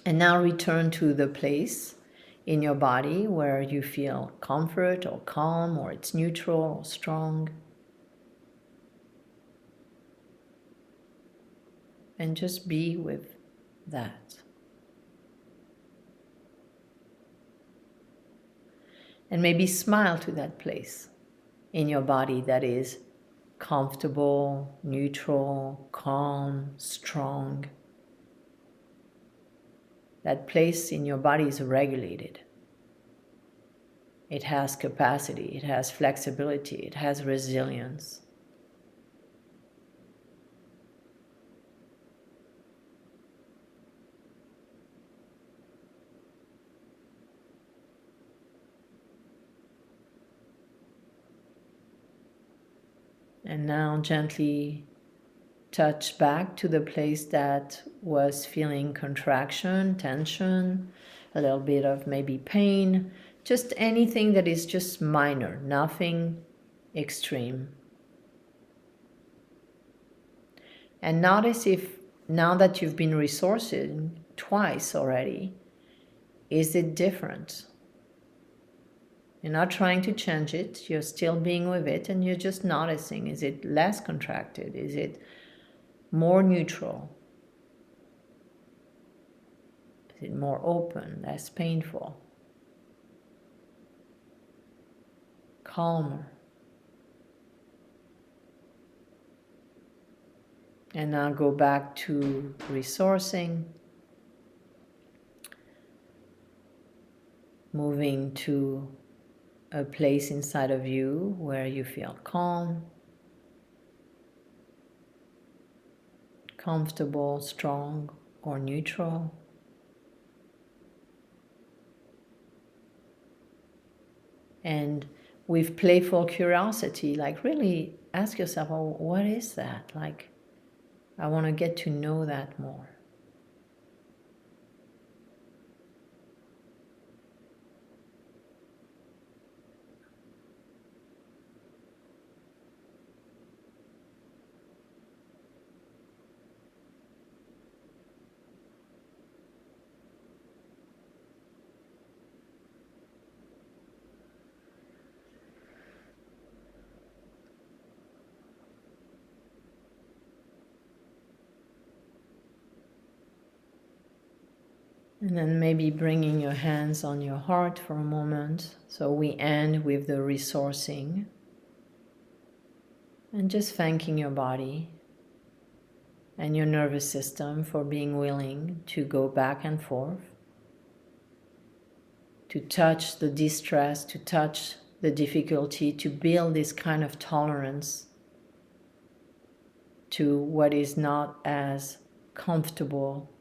And now return to the place in your body where you feel comfort or calm, or it's neutral or strong. And just be with that. And maybe smile to that place in your body that is comfortable, neutral, calm, strong. That place in your body is regulated. It has capacity, it has flexibility, it has resilience. And now gently touch back to the place that was feeling contraction, tension, a little bit of maybe pain, just anything that is just minor, nothing extreme. And notice if now that you've been resourcing twice already, is it different? You're not trying to change it, you're still being with it, and you're just noticing, is it less contracted? Is it more neutral? Is it more open, less painful? Calmer? And now go back to resourcing, moving to a place inside of you where you feel calm, comfortable, strong, or neutral. And with playful curiosity, like really ask yourself, oh, what is that? Like, I want to get to know that more. And then maybe bringing your hands on your heart for a moment. So we end with the resourcing. And just thanking your body and your nervous system for being willing to go back and forth, to touch the distress, to touch the difficulty, to build this kind of tolerance to what is not as comfortable,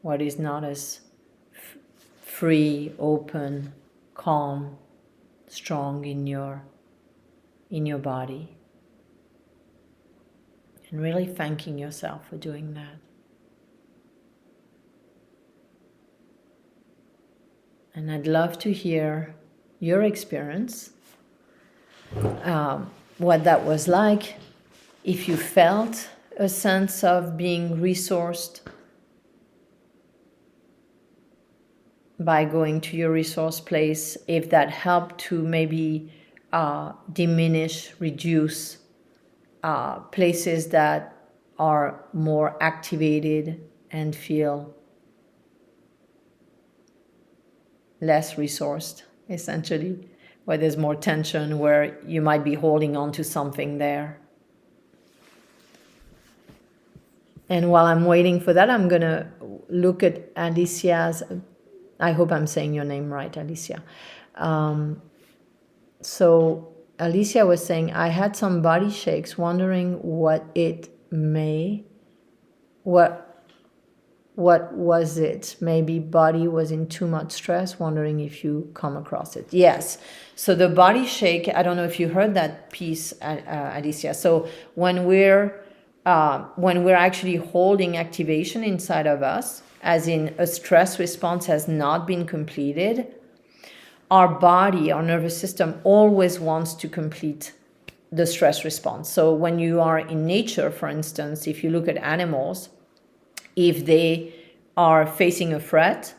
what is not as free, open, calm, strong in your body. And really thanking yourself for doing that. And I'd love to hear your experience, what that was like, if you felt a sense of being resourced by going to your resource place, if that helped to maybe diminish, reduce places that are more activated and feel less resourced, essentially, where there's more tension, where you might be holding on to something there. And while I'm waiting for that, I'm going to look at Alicia's, I hope I'm saying your name right, Alicia. So Alicia was saying, I had some body shakes, wondering what was it? Maybe body was in too much stress, wondering if you come across it. Yes. So the body shake, I don't know if you heard that piece, Alicia. So when we're actually holding activation inside of us, as in a stress response has not been completed, our body, our nervous system always wants to complete the stress response. So when you are in nature, for instance, if you look at animals, if they are facing a threat,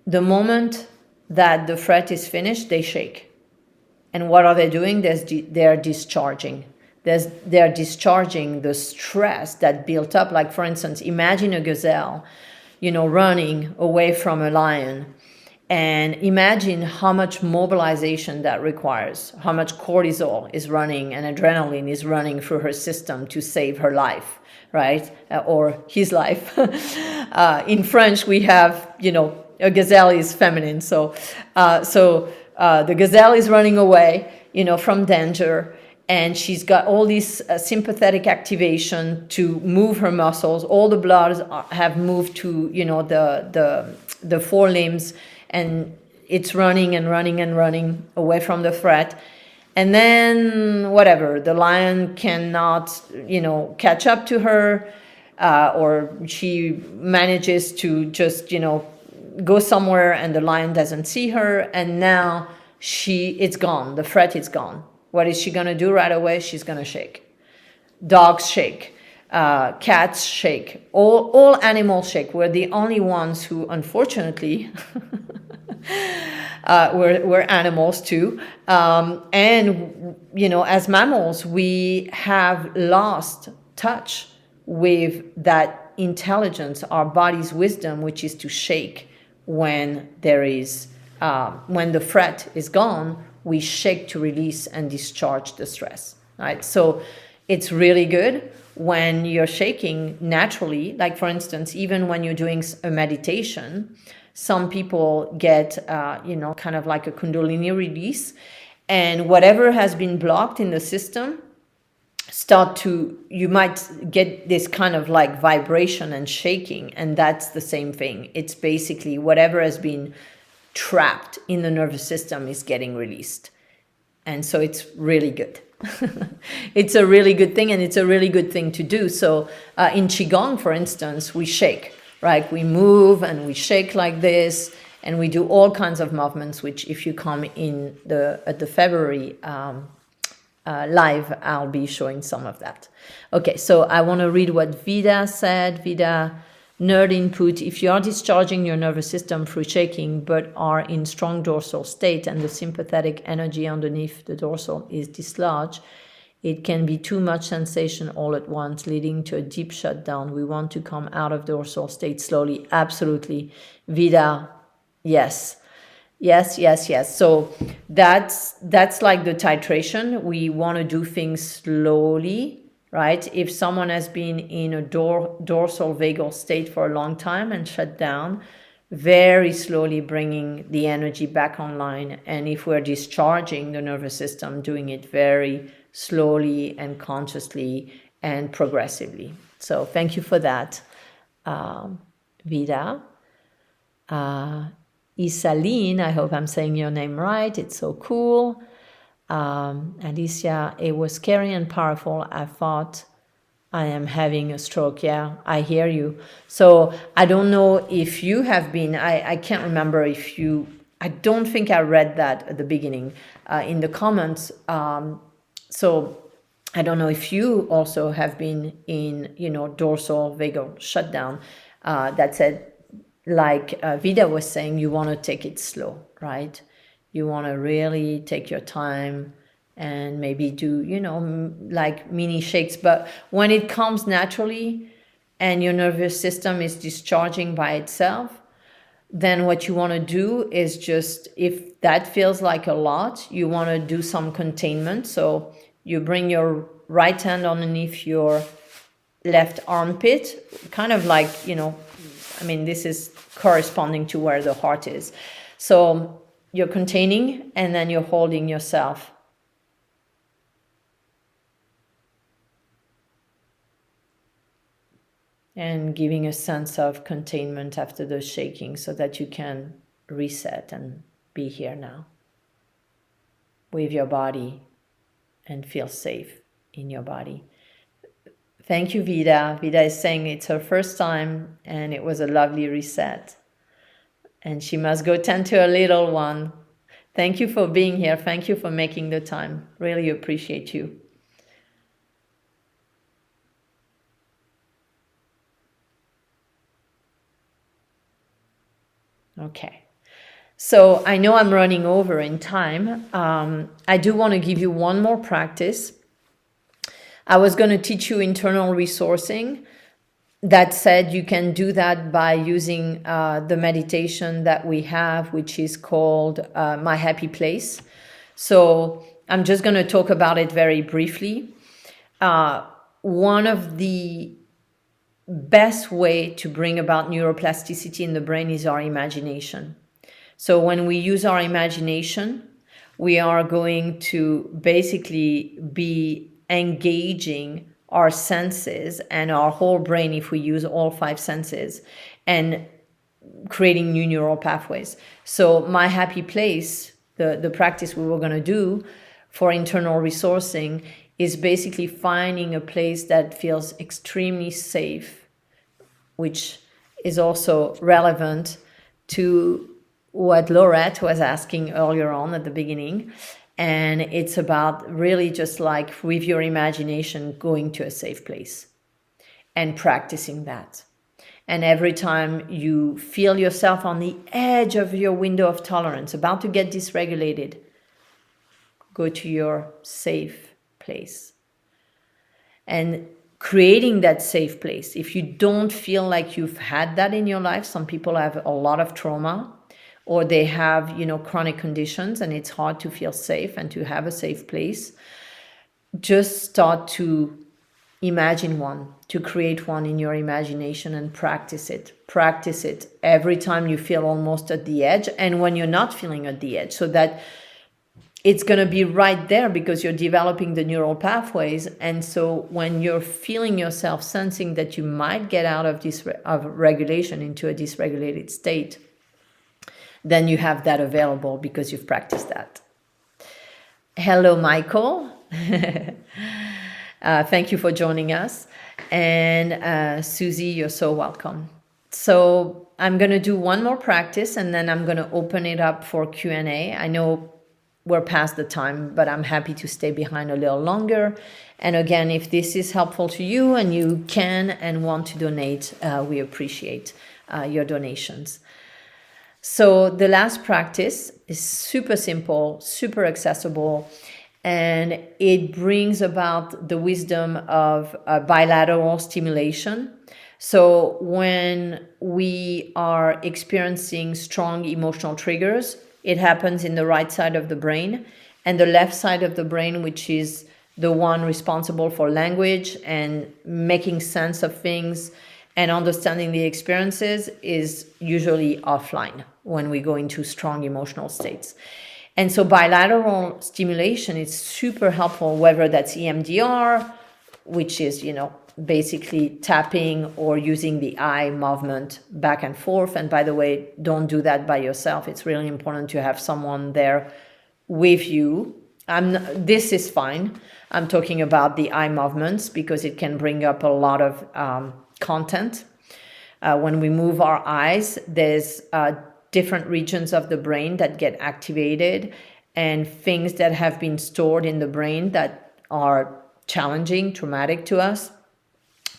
the moment that the threat is finished, they shake. And what are they doing? They're discharging. They're discharging the stress that built up. Like, for instance, imagine a gazelle, running away from a lion. And imagine how much mobilization that requires, how much cortisol is running and adrenaline is running through her system to save her life, right? Or his life. In French, we have, a gazelle is feminine. So the gazelle is running away, from danger. And she's got all this sympathetic activation to move her muscles. All the blood have moved to, the forelimbs. And it's running and running and running away from the threat. And then whatever, the lion cannot, catch up to her, or she manages to just, go somewhere and the lion doesn't see her, and now it's gone. The threat is gone. What is she going to do right away? She's going to shake. Dogs shake. Cats shake. All animals shake. We're the only ones who, unfortunately, we're animals too. And, as mammals, we have lost touch with that intelligence, our body's wisdom, which is to shake when when the threat is gone. We shake to release and discharge the stress, right? So it's really good when you're shaking naturally. Like, for instance, even when you're doing a meditation, some people get, kind of like a Kundalini release, and whatever has been blocked in the system you might get this kind of like vibration and shaking, and that's the same thing. It's basically whatever has been trapped in the nervous system is getting released. And so it's really good. It's a really good thing, and it's a really good thing to do. So in Qigong, for instance, we shake, right? We move and we shake like this, and we do all kinds of movements, which if you come in at the February live, I'll be showing some of that. Okay, so I want to read what Vida said. Vida, nerd input: if you are discharging your nervous system through shaking but are in strong dorsal state and the sympathetic energy underneath the dorsal is dislodged, it can be too much sensation all at once, leading to a deep shutdown. We want to come out of dorsal state slowly. Absolutely, Vida. Yes. So that's like the titration. We want to do things slowly, right? If someone has been in a dorsal vagal state for a long time and shut down, very slowly bringing the energy back online. And if we're discharging the nervous system, doing it very slowly and consciously and progressively. So thank you for that, Vida. Isaline, I hope I'm saying your name right. It's so cool. Alicia, it was scary and powerful. I thought I am having a stroke. Yeah, I hear you. So I don't know if you have been, I can't remember if you, I don't think I read that at the beginning in the comments. So I don't know if you also have been in, dorsal vagal shutdown. That said, like Vida was saying, you want to take it slow, right? You want to really take your time and maybe do, like mini shakes. But when it comes naturally and your nervous system is discharging by itself, then what you want to do is just, if that feels like a lot, you want to do some containment. So you bring your right hand underneath your left armpit, kind of like, this is corresponding to where the heart is. So you're containing, and then you're holding yourself. And giving a sense of containment after the shaking so that you can reset and be here now with your body and feel safe in your body. Thank you, Vida. Vida is saying it's her first time and it was a lovely reset. And she must go tend to a little one. Thank you for being here. Thank you for making the time. Really appreciate you. Okay. So I know I'm running over in time. I do want to give you one more practice. I was going to teach you internal resourcing. That said, you can do that by using the meditation that we have, which is called My Happy Place. So I'm just going to talk about it very briefly. One of the best way to bring about neuroplasticity in the brain is our imagination. So when we use our imagination, we are going to basically be engaging our senses and our whole brain if we use all 5 senses, and creating new neural pathways. So My Happy Place, the practice we were going to do for internal resourcing is basically finding a place that feels extremely safe, which is also relevant to what Laurette was asking earlier on at the beginning. And it's about really just like with your imagination going to a safe place and practicing that. And every time you feel yourself on the edge of your window of tolerance, about to get dysregulated, go to your safe place. And creating that safe place, if you don't feel like you've had that in your life, some people have a lot of trauma, or they have, chronic conditions, and it's hard to feel safe and to have a safe place. Just start to imagine one, to create one in your imagination and practice it. Practice it every time you feel almost at the edge and when you're not feeling at the edge, so that it's going to be right there because you're developing the neural pathways. And so when you're feeling yourself sensing that you might get out of regulation into a dysregulated state, then you have that available because you've practiced that. Hello, Michael. Thank you for joining us. And Susie, you're so welcome. So I'm going to do one more practice and then I'm going to open it up for Q&A. I know we're past the time, but I'm happy to stay behind a little longer. And again, if this is helpful to you and you can and want to donate, we appreciate your donations. So the last practice is super simple, super accessible, and it brings about the wisdom of bilateral stimulation. So when we are experiencing strong emotional triggers, it happens in the right side of the brain, and the left side of the brain, which is the one responsible for language and making sense of things and understanding the experiences, is usually offline when we go into strong emotional states. And so bilateral stimulation is super helpful, whether that's EMDR, which is, basically tapping or using the eye movement back and forth. And by the way, don't do that by yourself. It's really important to have someone there with you. This is fine. I'm talking about the eye movements because it can bring up a lot of content. When we move our eyes, there's different regions of the brain that get activated, and things that have been stored in the brain that are challenging, traumatic to us,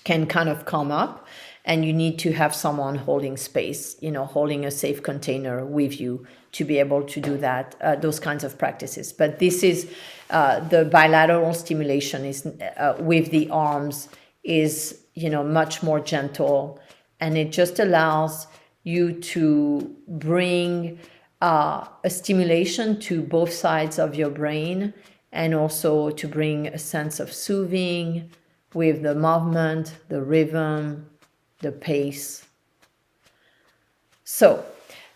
can kind of come up, and you need to have someone holding space, holding a safe container with you to be able to do that, those kinds of practices. But this is the bilateral stimulation is with the arms is, much more gentle, and it just allows you to bring a stimulation to both sides of your brain, and also to bring a sense of soothing with the movement, the rhythm, the pace. So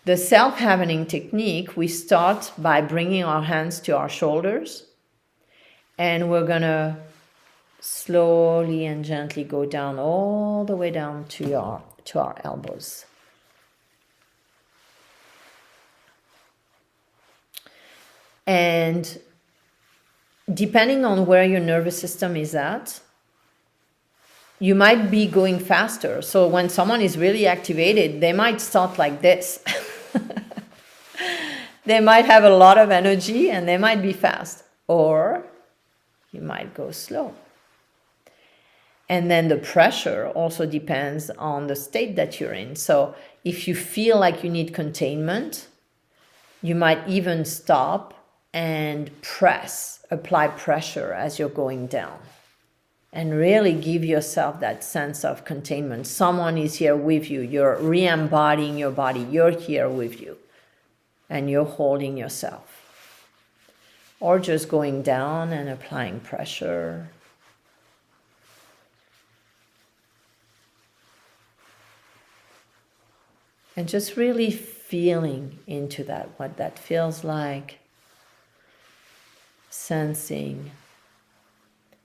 the self-happening technique, we start by bringing our hands to our shoulders, and we're going to slowly and gently go down all the way down to our elbows. And depending on where your nervous system is at, you might be going faster. So when someone is really activated, they might start like this. They might have a lot of energy and they might be fast. Or you might go slow. And then the pressure also depends on the state that you're in. So if you feel like you need containment, you might even stop and apply pressure as you're going down. And really give yourself that sense of containment. Someone is here with you. You're re-embodying your body. You're here with you. And you're holding yourself. Or just going down and applying pressure. And just really feeling into that, what that feels like. Sensing.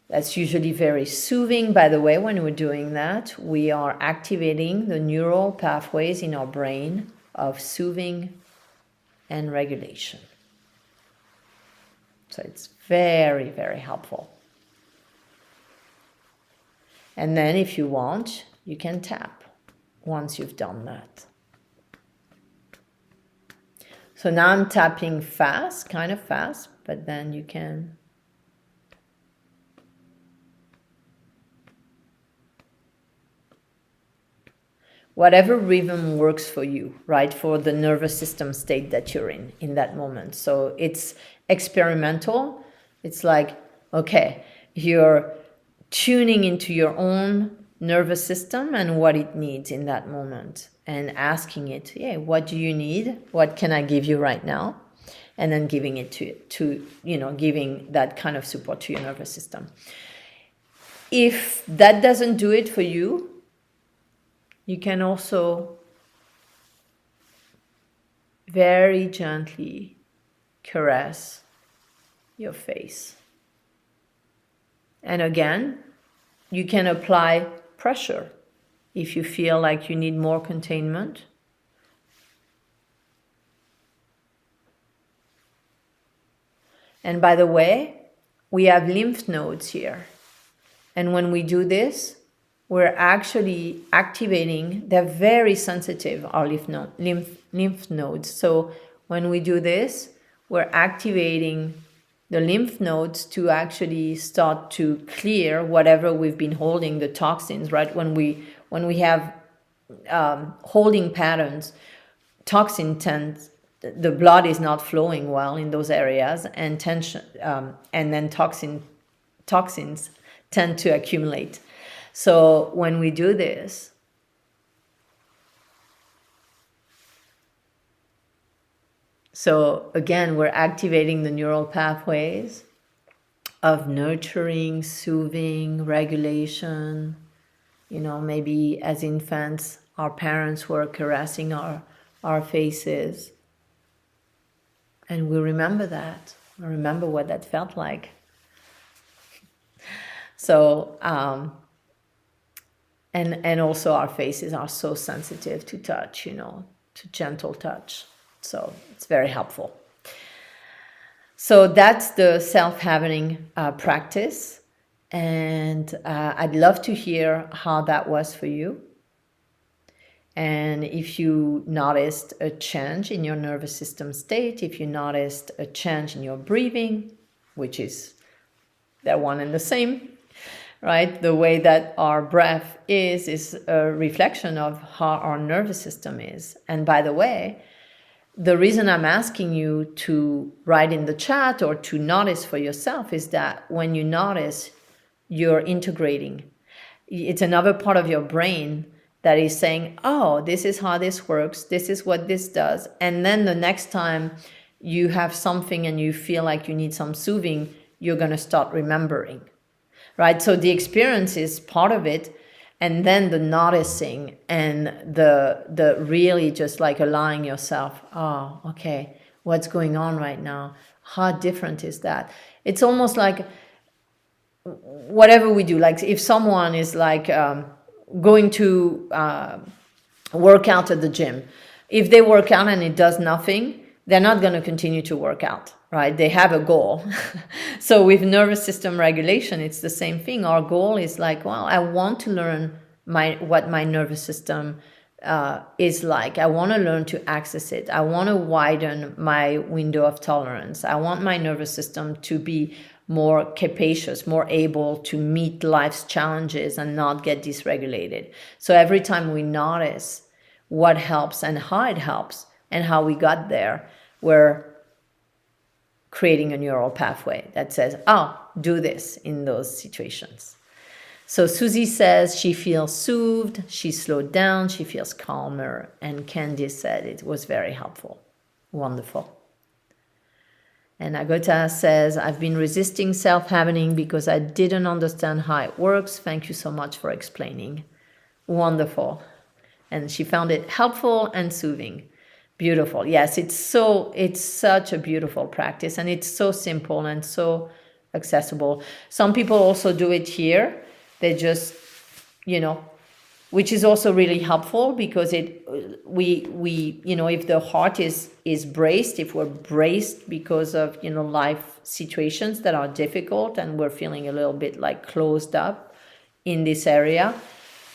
That's usually very soothing. By the way, when we're doing that, we are activating the neural pathways in our brain of soothing and regulation. So it's very, very helpful. And then if you want, you can tap once you've done that. So now I'm tapping fast, kind of fast, but then you can. Whatever rhythm works for you, right? For the nervous system state that you're in that moment. So it's experimental. It's like, okay, you're tuning into your own nervous system and what it needs in that moment, and asking it, hey, what do you need? What can I give you right now? And then giving it to giving that kind of support to your nervous system. If that doesn't do it for you, you can also very gently caress your face. And again, you can apply pressure if you feel like you need more containment. And by the way, we have lymph nodes here. And when we do this, we're actually activating, they're very sensitive, our lymph nodes. So when we do this, we're activating the lymph nodes to actually start to clear whatever we've been holding, the toxins, right? When we have holding patterns, the blood is not flowing well in those areas, and tension, and then toxins tend to accumulate. So when we do this, so again, we're activating the neural pathways of nurturing, soothing, regulation. Maybe as infants, our parents were caressing our faces. And we remember that. We remember what that felt like. So, and also our faces are so sensitive to touch, to gentle touch. So it's very helpful. So that's the self-hardening practice. And I'd love to hear how that was for you. And if you noticed a change in your nervous system state, if you noticed a change in your breathing, which is they're one and the same, right? The way that our breath is a reflection of how our nervous system is. And by the way, the reason I'm asking you to write in the chat or to notice for yourself is that when you notice, you're integrating. It's another part of your brain that is saying, oh, this is how this works. This is what this does. And then the next time you have something and you feel like you need some soothing, you're going to start remembering, right? So the experience is part of it. And then the noticing and the really just like allowing yourself, oh, okay, what's going on right now? How different is that? It's almost like whatever we do, like if someone is like going to work out at the gym, if they work out and it does nothing, they're not going to continue to work out, right? They have a goal. So with nervous system regulation, it's the same thing. Our goal is like, well, I want to learn what my nervous system is like. I want to learn to access it. I want to widen my window of tolerance. I want my nervous system to be more capacious, more able to meet life's challenges and not get dysregulated. So every time we notice what helps and how it helps and how we got there, we're creating a neural pathway that says, oh, do this in those situations. So Susie says she feels soothed, she slowed down, she feels calmer, and Candice said it was very helpful. Wonderful. And Agota says, I've been resisting self-hardening because I didn't understand how it works. Thank you so much for explaining. Wonderful. And she found it helpful and soothing. Beautiful. Yes, it's such a beautiful practice, and it's so simple and so accessible. Some people also do it here. They just, which is also really helpful because we if the heart is braced, if we're braced because of life situations that are difficult and we're feeling a little bit like closed up in this area,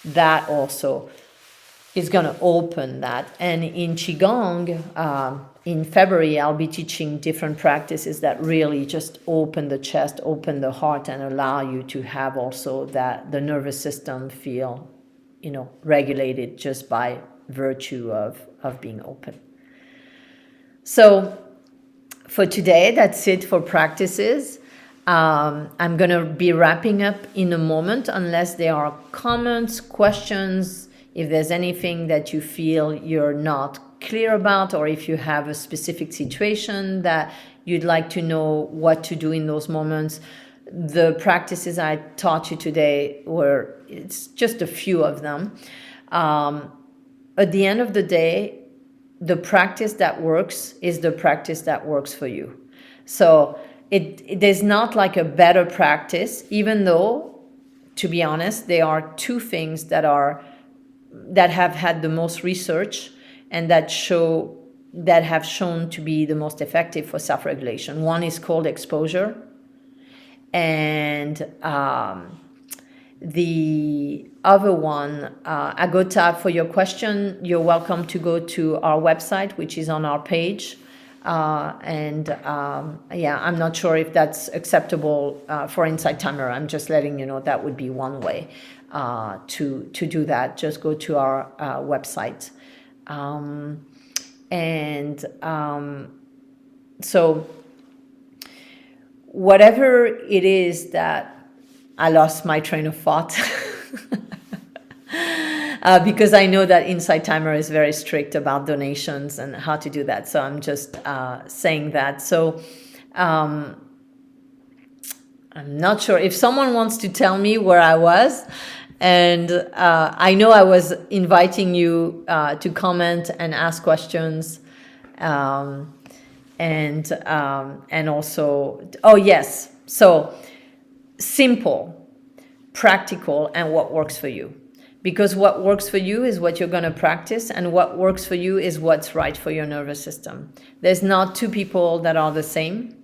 that also is going to open that. And in Qigong, in February, I'll be teaching different practices that really just open the chest, open the heart, and allow you to have also that the nervous system feel, regulated just by virtue of being open. So for today, that's it for practices. I'm going to be wrapping up in a moment, unless there are comments, questions, if there's anything that you feel you're not clear about, or if you have a specific situation that you'd like to know what to do in those moments. The practices I taught you today it's just a few of them. At the end of the day, the practice that works is the practice that works for you. So there's not like a better practice, even though, to be honest, there are two things that have had the most research and that have shown to be the most effective for self-regulation. One is cold exposure, and the other one, Agota, for your question, you're welcome to go to our website, which is on our page. I'm not sure if that's acceptable for Insight Timer. I'm just letting you know that would be one way to do that. Just go to our website. So whatever it is that I lost my train of thought, because I know that Insight Timer is very strict about donations and how to do that. So I'm just saying that. So I'm not sure if someone wants to tell me where I was. And I know I was inviting you to comment and ask questions. And also, oh yes, so simple, practical, and what works for you. Because what works for you is what you're going to practice, and what works for you is what's right for your nervous system. There's not two people that are the same.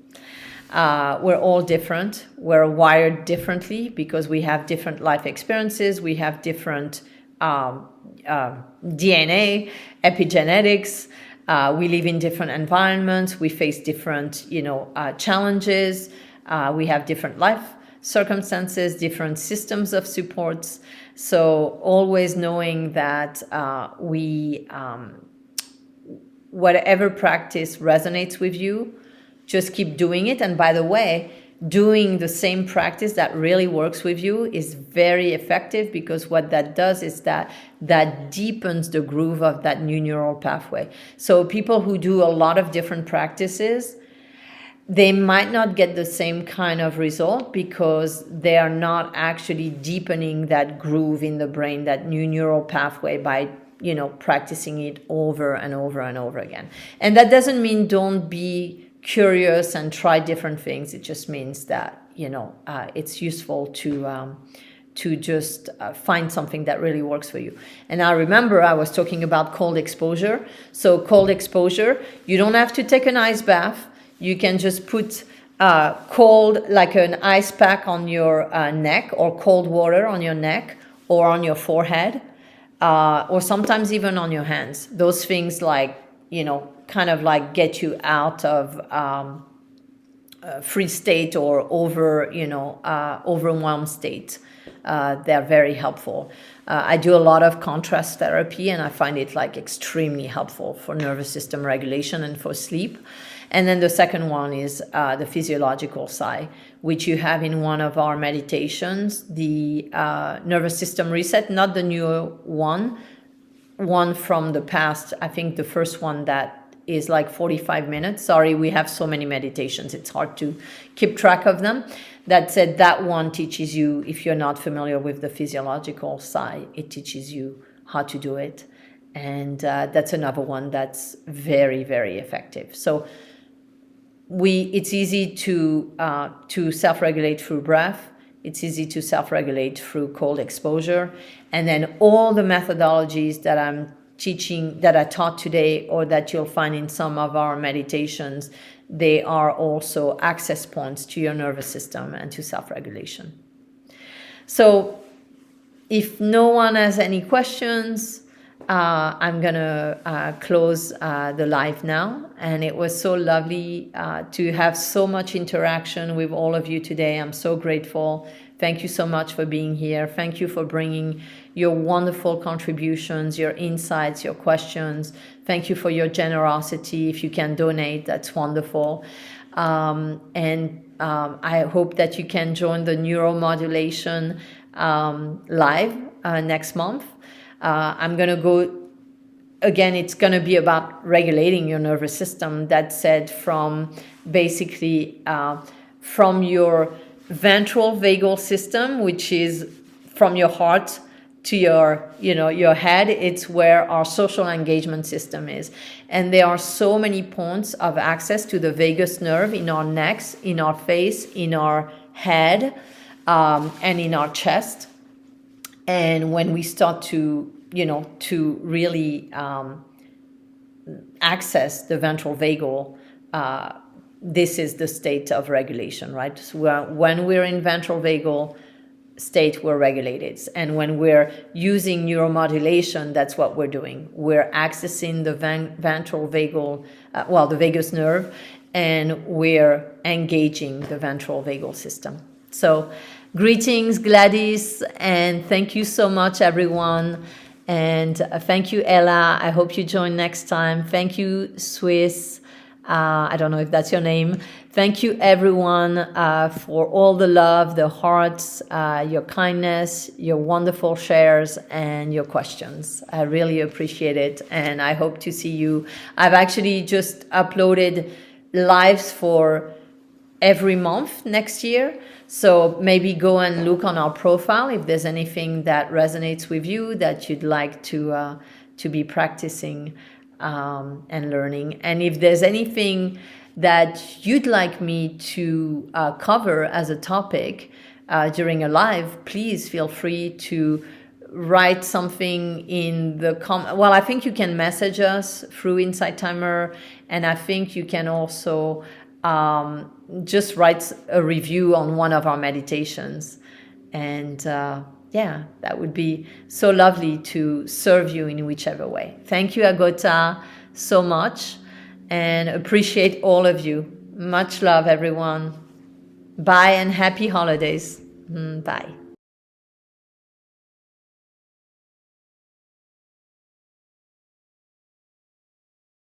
We're all different. We're wired differently because we have different life experiences. We have different DNA, epigenetics. We live in different environments. We face different, challenges. We have different life circumstances, different systems of supports. So always knowing that whatever practice resonates with you, just keep doing it. And by the way, doing the same practice that really works with you is very effective, because what that does is that deepens the groove of that new neural pathway. So people who do a lot of different practices, they might not get the same kind of result because they are not actually deepening that groove in the brain, that new neural pathway, by practicing it over and over and over again. And that doesn't mean don't be curious and try different things. It just means that it's useful to just find something that really works for you. And I remember I was talking about cold exposure. So cold exposure, you don't have to take an ice bath. You can just put cold, like an ice pack on your neck, or cold water on your neck or on your forehead, or sometimes even on your hands. Those things kind of like get you out of free state or overwhelmed state. They're very helpful. I do a lot of contrast therapy, and I find it extremely helpful for nervous system regulation and for sleep. And then the second one is the physiological side, which you have in one of our meditations, the nervous system reset, not the new one from the past. I think the first one that is 45 minutes. Sorry, we have so many meditations. It's hard to keep track of them. That said, that one teaches you, if you're not familiar with the physiological side, it teaches you how to do it. And that's another one that's very, very effective. So it's easy to self-regulate through breath. It's easy to self-regulate through cold exposure. And then all the methodologies that I'm teaching, that I taught today, or that you'll find in some of our meditations, they are also access points to your nervous system and to self-regulation. So if no one has any questions, I'm going to close the live now. And it was so lovely to have so much interaction with all of you today. I'm so grateful. Thank you so much for being here. Thank you for bringing your wonderful contributions, your insights, your questions. Thank you for your generosity. If you can donate, that's wonderful. I hope that you can join the neuromodulation live next month. I'm going to go, again, it's going to be about regulating your nervous system. That said, from basically from your ventral vagal system, which is from your heart to your head. It's where our social engagement system is. And there are so many points of access to the vagus nerve in our necks, in our face, in our head, and in our chest. And when we start to really access the ventral vagal, this is the state of regulation, right? So when we're in ventral vagal state, we're regulated. And when we're using neuromodulation, that's what we're doing. We're accessing the ventral vagal, the vagus nerve, and we're engaging the ventral vagal system. So greetings, Gladys, and thank you so much, everyone. And thank you, Ella. I hope you join next time. Thank you, Swiss. I don't know if that's your name. Thank you, everyone, for all the love, the hearts, your kindness, your wonderful shares, and your questions. I really appreciate it, and I hope to see you. I've actually just uploaded lives for every month next year. So maybe go and look on our profile if there's anything that resonates with you that you'd like to be practicing and learning. And if there's anything that you'd like me to cover as a topic during a live, please feel free to write something in the Well, I think you can message us through Insight Timer, and I think you can also just write a review on one of our meditations. And that would be so lovely to serve you in whichever way. Thank you, Agota, so much, and appreciate all of you. Much love, everyone. Bye, and happy holidays. Bye.